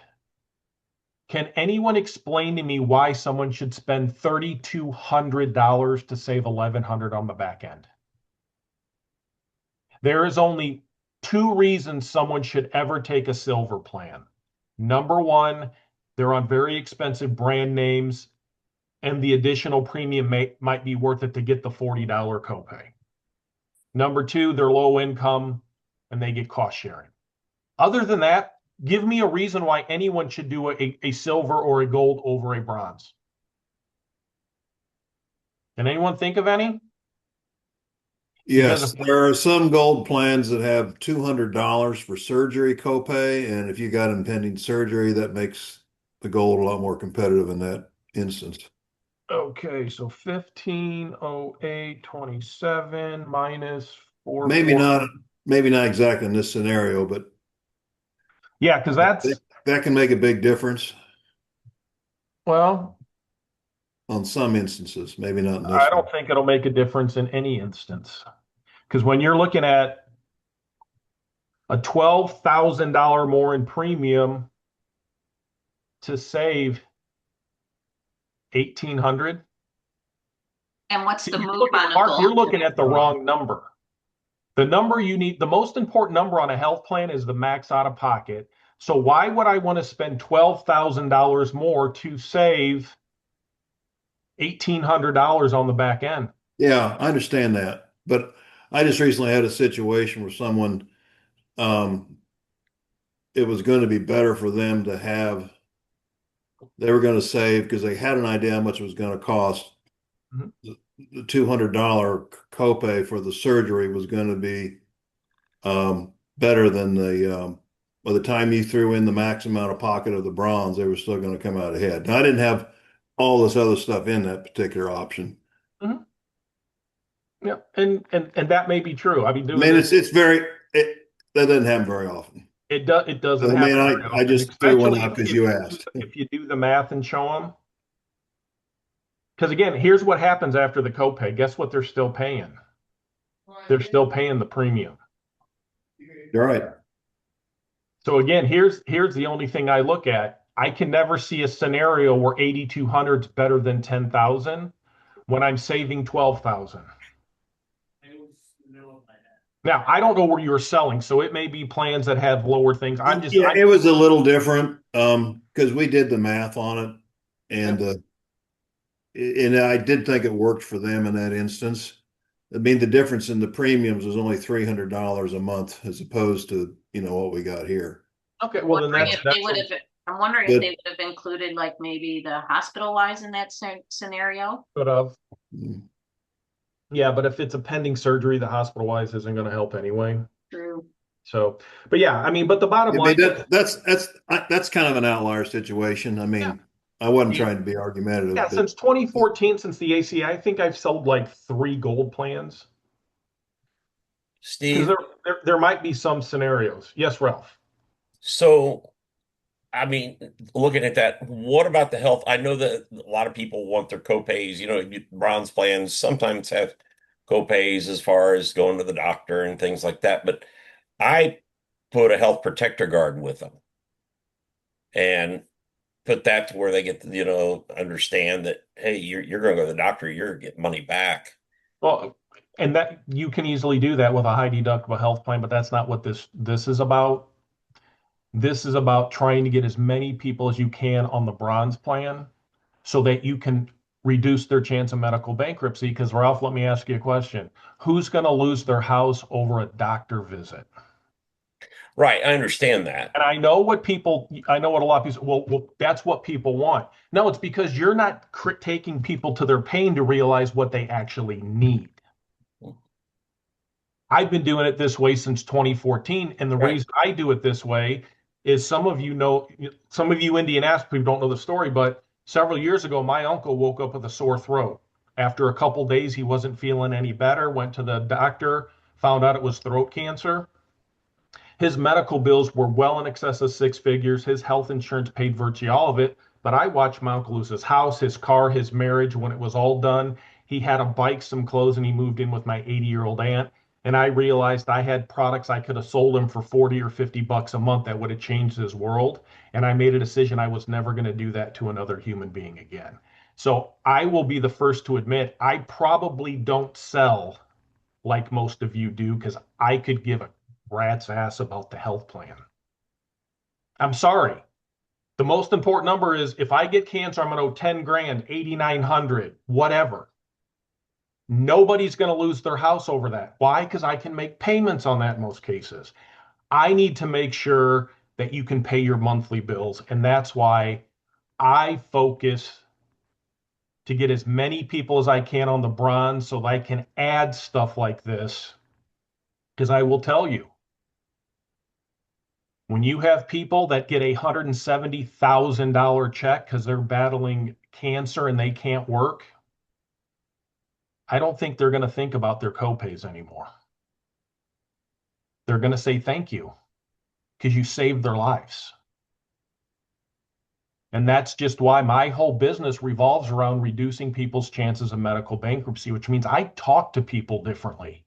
Can anyone explain to me why someone should spend $3,200 to save $1,100 on the back end? There is only 2 reasons someone should ever take a silver plan. Number 1, they're on very expensive brand names, and the additional premium might be worth it to get the $40 copay. Number 2, they're low income and they get cost sharing. Other than that, give me a reason why anyone should do a silver or a gold over a bronze. Can anyone think of any? Yes, there are some gold plans that have $200 for surgery copay, and if you got impending surgery, that makes the gold a lot more competitive in that instance. Okay, so 1508.27 minus Maybe 44. not, maybe not exactly in this scenario, but Yeah, because that's, that can make a big difference well, on some instances, maybe not in I this one. don't think it'll make a difference in any instance. Because when you're looking at a $12,000 more in premium to save 1,800. And what's See, the you're move looking, on a Mark, you're gold looking at the platinum? wrong number. The number you need, the most important number on a health plan is the max out of pocket. So why would I want to spend $12,000 more to save $1,800 on the back end? Yeah, I understand that. But I just recently had a situation where someone, um, it was going to be better for them to have, they were going to save because they had an idea how much it was going to cost. Mhm. The $200 copay for the surgery was going to be better than by the time you threw in the max amount of pocket of the bronze, they were still going to come out ahead. Now, I didn't have all this other stuff in that particular option. Mhm. Yeah, and that may be true. I've been I doing mean, this. that doesn't happen very often. It doesn't I happen mean, very I often, just threw one especially out because you asked. if you do the math and show them. Because again, here's what happens after the copay. Guess what they're still paying? They're still paying the premium. You're right. So again, here's the only thing I look at. I can never see a scenario where 8,200 is better than 10,000 when I'm saving 12,000. Now, I don't know where you're selling, so it may be plans that have lower things. Yeah, it was a little different because we did the math on it, and I did think it worked for them in that instance. I mean, the difference in the premiums was only $300 a month as opposed to, what we got here. Okay, well then Wondering that's if they that's would what have, I'm wondering if But they would have included like maybe the hospital wise in that scenario. sort of. mm, Yeah, but if it's a pending surgery, the hospital wise isn't going to help anyway. True. So, but yeah, I mean, but the bottom I mean line is, that's kind of an outlier situation. I yeah, mean, I wasn't Steve, trying to be yeah, argumentative, but since 2014, since the ACA, I think I've sold like 3 gold plans because Steve, there might be some scenarios. Yes, Ralph. so I mean, looking at that, what about the health? I know that a lot of people want their copays, bronze plans sometimes have copays as far as going to the doctor and things like that, but I put a health protector guard with them and put that to where they get to, understand that, hey, you're going to go to the doctor, you're going to get money back. Well, and that you can easily do that with a high deductible health plan, but that's not what this is about. This is about trying to get as many people as you can on the bronze plan so that you can reduce their chance of medical bankruptcy. Because Ralph, let me ask you a question. Who's going to lose their house over a doctor visit? Right, I understand that. And I know what a lot of people, well, that's what people want. No, it's because you're not taking people to their pain to realize what they actually need. I've been doing it this way since 2014. And the Right. reason I do it this way is some of you Indianapolis people don't know the story, but several years ago, my uncle woke up with a sore throat. After a couple days, he wasn't feeling any better, went to the doctor, found out it was throat cancer. His medical bills were well in excess of 6 figures. His health insurance paid virtually all of it. But I watched my uncle lose his house, his car, his marriage. When it was all done, he had a bike, some clothes, and he moved in with my 80-year-old aunt. And I realized I had products I could have sold him for 40 or 50 bucks a month that would have changed his world. And I made a decision I was never going to do that to another human being again. So I will be the first to admit I probably don't sell like most of you do because I could give a rat's ass about the health plan. I'm sorry. The most important number is if I get cancer, I'm going to owe 10 grand, 8,900, whatever. Nobody's going to lose their house over that. Why? Because I can make payments on that in most cases. I need to make sure that you can pay your monthly bills. And that's why I focus to get as many people as I can on the bronze so that I can add stuff like this. Because I will tell you, When you have people that get a $170,000 check because they're battling cancer and they can't work, I don't think they're going to think about their copays anymore. They're going to say thank you because you saved their lives. And that's just why my whole business revolves around reducing people's chances of medical bankruptcy, which means I talk to people differently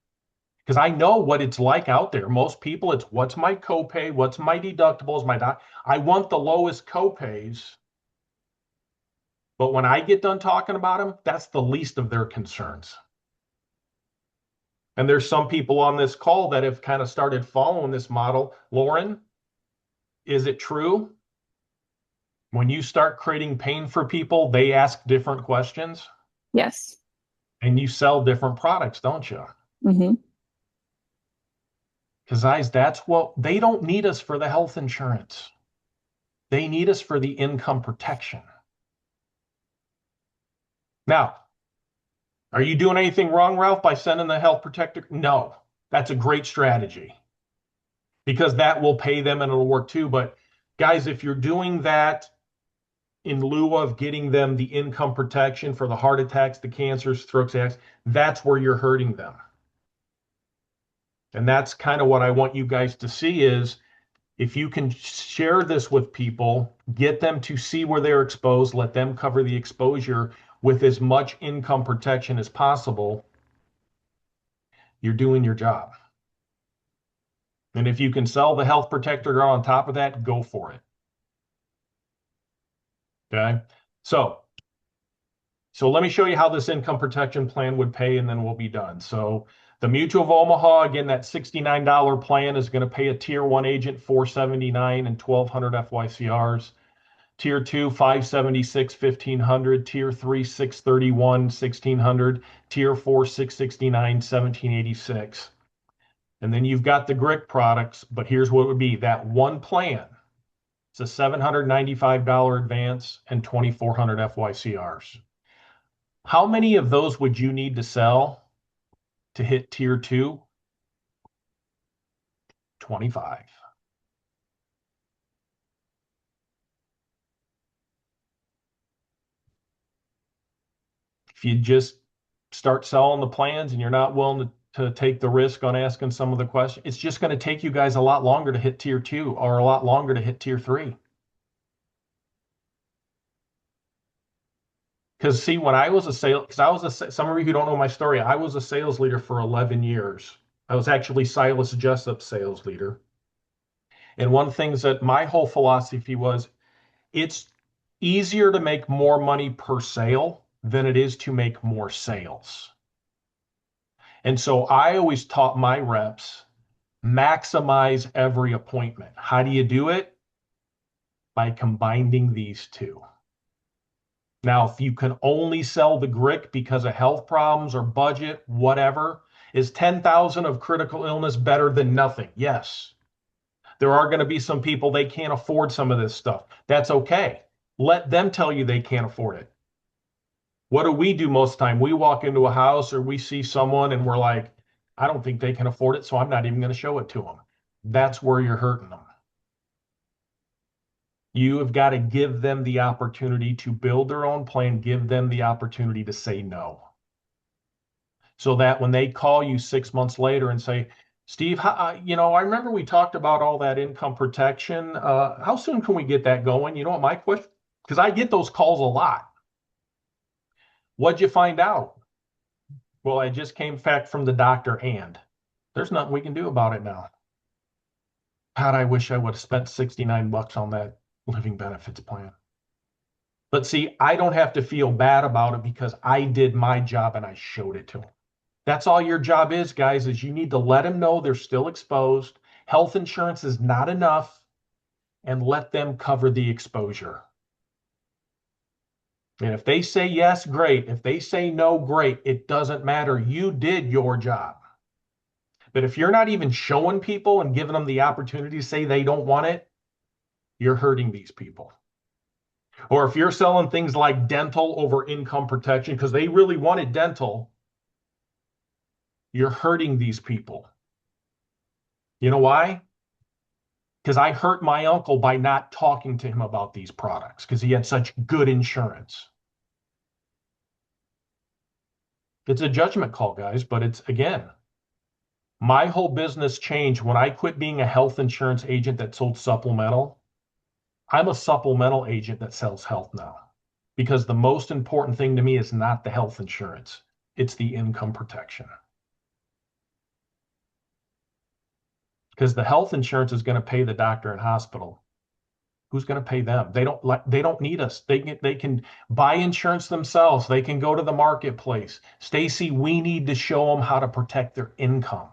because I know what it's like out there. Most people, it's what's my copay, what's my deductibles, I want the lowest copays. But when I get done talking about them, that's the least of their concerns. And there's some people on this call that have kind of started following this model. Lauren, is it true? When you start creating pain for people, they ask different questions Yes. and you sell different products, don't you? Mm-hmm. Because guys, that's what they don't need us for the health insurance. They need us for the income protection. Now, are you doing anything wrong, Ralph, by sending the health protector? No, that's a great strategy because that will pay them and it'll work too. But guys, if you're doing that in lieu of getting them the income protection for the heart attacks, the cancers, strokes, accidents, that's where you're hurting them. And that's kind of what I want you guys to see is if you can share this with people, get them to see where they're exposed, let them cover the exposure with as much income protection as possible, you're doing your job. And if you can sell the health protector on top of that, go for it. Okay. So let me show you how this income protection plan would pay, and then we'll be done. So the Mutual of Omaha, again, that $69 plan is going to pay a Tier 1 agent $479 and 1,200 FYCRs. Tier 2, $576, 1,500. Tier 3, $631, 1,600. Tier 4, $669, 1,786. And then you've got the GRIC products, but here's what it would be. That one plan, it's a $795 advance and 2,400 FYCRs. How many of those would you need to sell to hit Tier 2? 25. If you just start selling the plans and you're not willing to take the risk on asking some of the questions, it's just going to take you guys a lot longer to hit Tier 2 or a lot longer to hit Tier 3. Because see, when I was a some of you who don't know my story, I was a sales leader for 11 years. I was actually Silas Jessup's sales leader. And one thing that my whole philosophy was, it's easier to make more money per sale than it is to make more sales. And so I always taught my reps, maximize every appointment. How do you do it? By combining these two. Now, if you can only sell the GRIC because of health problems or budget, whatever, is 10,000 of critical illness better than nothing? Yes. There are going to be some people, they can't afford some of this stuff. That's okay. Let them tell you they can't afford it. What do we do most of the time? We walk into a house or we see someone and we're like, I don't think they can afford it, so I'm not even going to show it to them. That's where you're hurting them. You have got to give them the opportunity to build their own plan, give them the opportunity to say no. So that when they call you 6 months later and say, Steve, I remember we talked about all that income protection. How soon can we get that going? You know what my question? Because I get those calls a lot. What'd you find out? Well, I just came back from the doctor and there's nothing we can do about it now. God, I wish I would have spent 69 bucks on that living benefits plan. But see, I don't have to feel bad about it because I did my job and I showed it to them. That's all your job is, guys, is you need to let them know they're still exposed. Health insurance is not enough and let them cover the exposure. And if they say yes, great. If they say no, great. It doesn't matter. You did your job. But if you're not even showing people and giving them the opportunity to say they don't want it, you're hurting these people. Or if you're selling things like dental over income protection because they really wanted dental, you're hurting these people. You know why? because I hurt my uncle by not talking to him about these products because he had such good insurance. It's a judgment call, guys, but it's, again, my whole business changed when I quit being a health insurance agent that sold supplemental. I'm a supplemental agent that sells health now because the most important thing to me is not the health insurance, it's the income protection. Because the health insurance is going to pay the doctor and hospital. Who's going to pay them? They don't need us. They can buy insurance themselves. They can go to the marketplace. Stacy, we need to show them how to protect their income.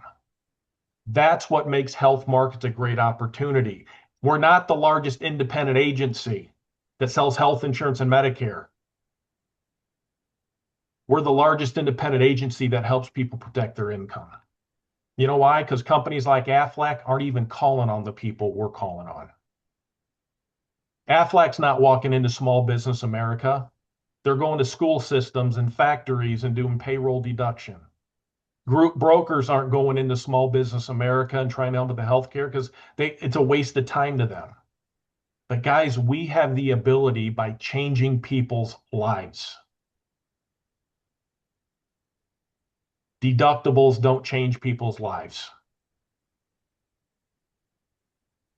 That's what makes health markets a great opportunity. We're not the largest independent agency that sells health insurance and Medicare. We're the largest independent agency that helps people protect their income. You know why? Because companies like Aflac aren't even calling on the people we're calling on. Aflac's not walking into small business America. They're going to school systems and factories and doing payroll deduction. Group brokers aren't going into small business America and trying to help with the healthcare because it's a waste of time to them. But guys, we have the ability by changing people's lives. Deductibles don't change people's lives.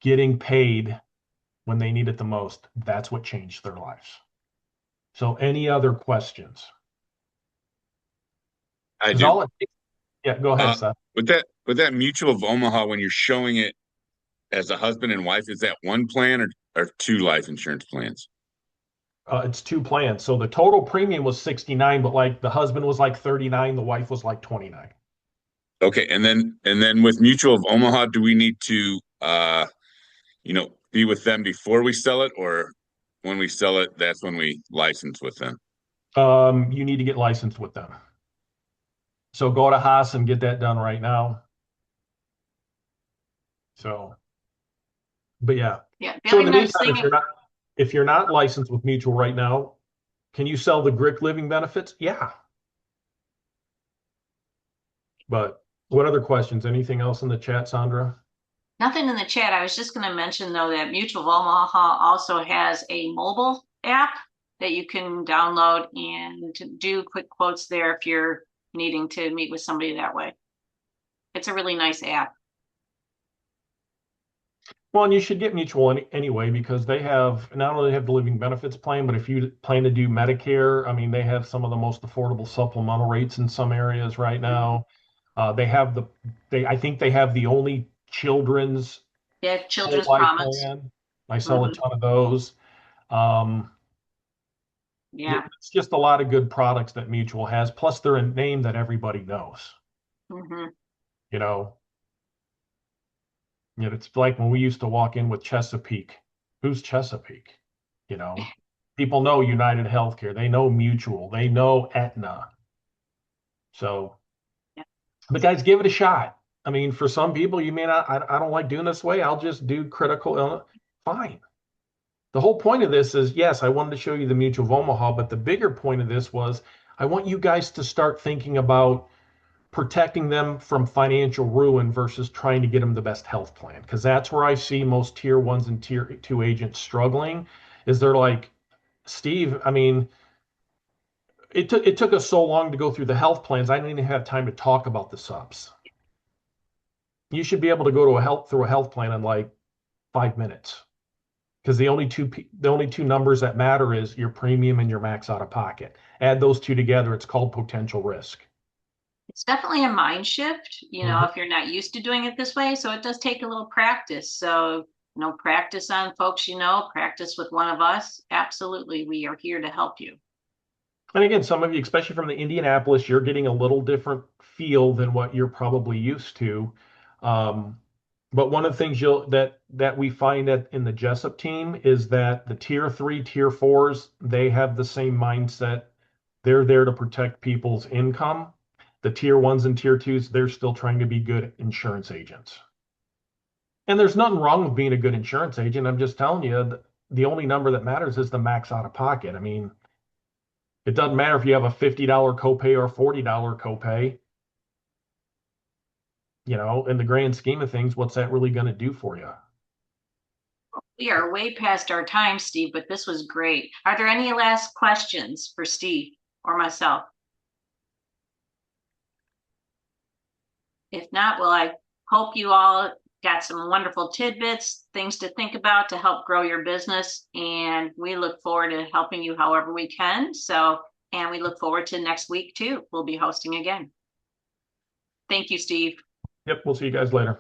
Getting paid when they need it the most, that's what changed their lives. So any other questions? I do. Yeah, go ahead, Seth. With that Mutual of Omaha, when you're showing it as a husband and wife, is that one plan or two life insurance plans? It's two plans. So the total premium was 69, but like the husband was like 39, the wife was like 29. Okay, and then with Mutual of Omaha, do we need to be with them before we sell it, or when we sell it, that's when we license with them? You need to get licensed with them. So go to Haas and get that done right now. So, but yeah. Yeah. The So in other the nice meantime, thing, if you're not licensed with Mutual right now, can you sell the GRIC living benefits? Yeah. But what other questions? Anything else in the chat, Sandra? nothing in the chat. I was just going to mention though that Mutual of Omaha also has a mobile app that you can download and do quick quotes there if you're needing to meet with somebody that way. It's a really nice app. Well, and you should get Mutual anyway because they have not only have the living benefits plan, but if you plan to do Medicare, I mean, they have some of the most affordable supplemental rates in some areas right now. I think they have the only children's Yeah, whole Children's life Promise. plan. I sell a Mhm. ton of those. Um, Yeah. it's just a lot of good products that Mutual has. Plus, they're a name that everybody knows. Hmm. You know, it's like when we used to walk in with Chesapeake. Who's Chesapeake? You know, people know United Healthcare. They know Mutual. They know Aetna. So, Yeah. but guys, give it a shot. I mean, for some people, you may not. I don't like doing this way. I'll just do critical illness. Fine. The whole point of this is, yes, I wanted to show you the Mutual of Omaha, but the bigger point of this was I want you guys to start thinking about protecting them from financial ruin versus trying to get them the best health plan. Because that's where I see most tier ones and tier two agents struggling is they're like, Steve, I mean, it took us so long to go through the health plans. I didn't even have time to talk about the subs. You should be able to go to through a health plan in like 5 minutes. Because the only two numbers that matter is your premium and your max out of pocket. Add those two together, it's called potential risk. It's definitely a mind shift, Mhm. if you're not used to doing it this way. So it does take a little practice. So, practice on folks, practice with one of us. Absolutely. We are here to help you. And again, some of you, especially from the Indianapolis, you're getting a little different feel than what you're probably used to. Um, but one of the things that we find in the Jessup team is that the tier three, tier fours, they have the same mindset. They're there to protect people's income. The tier ones and tier twos, they're still trying to be good insurance agents. And there's nothing wrong with being a good insurance agent. I'm just telling you, the only number that matters is the max out of pocket. I mean, it doesn't matter if you have a $50 copay or a $40 copay. In the grand scheme of things, what's that really going to do for you? We are way past our time, Steve, but this was great. Are there any last questions for Steve or myself? If not, well, I hope you all got some wonderful tidbits, things to think about to help grow your business. And we look forward to helping you however we can. And we look forward to next week too. We'll be hosting again. Thank you, Steve. Yep, we'll see you guys later.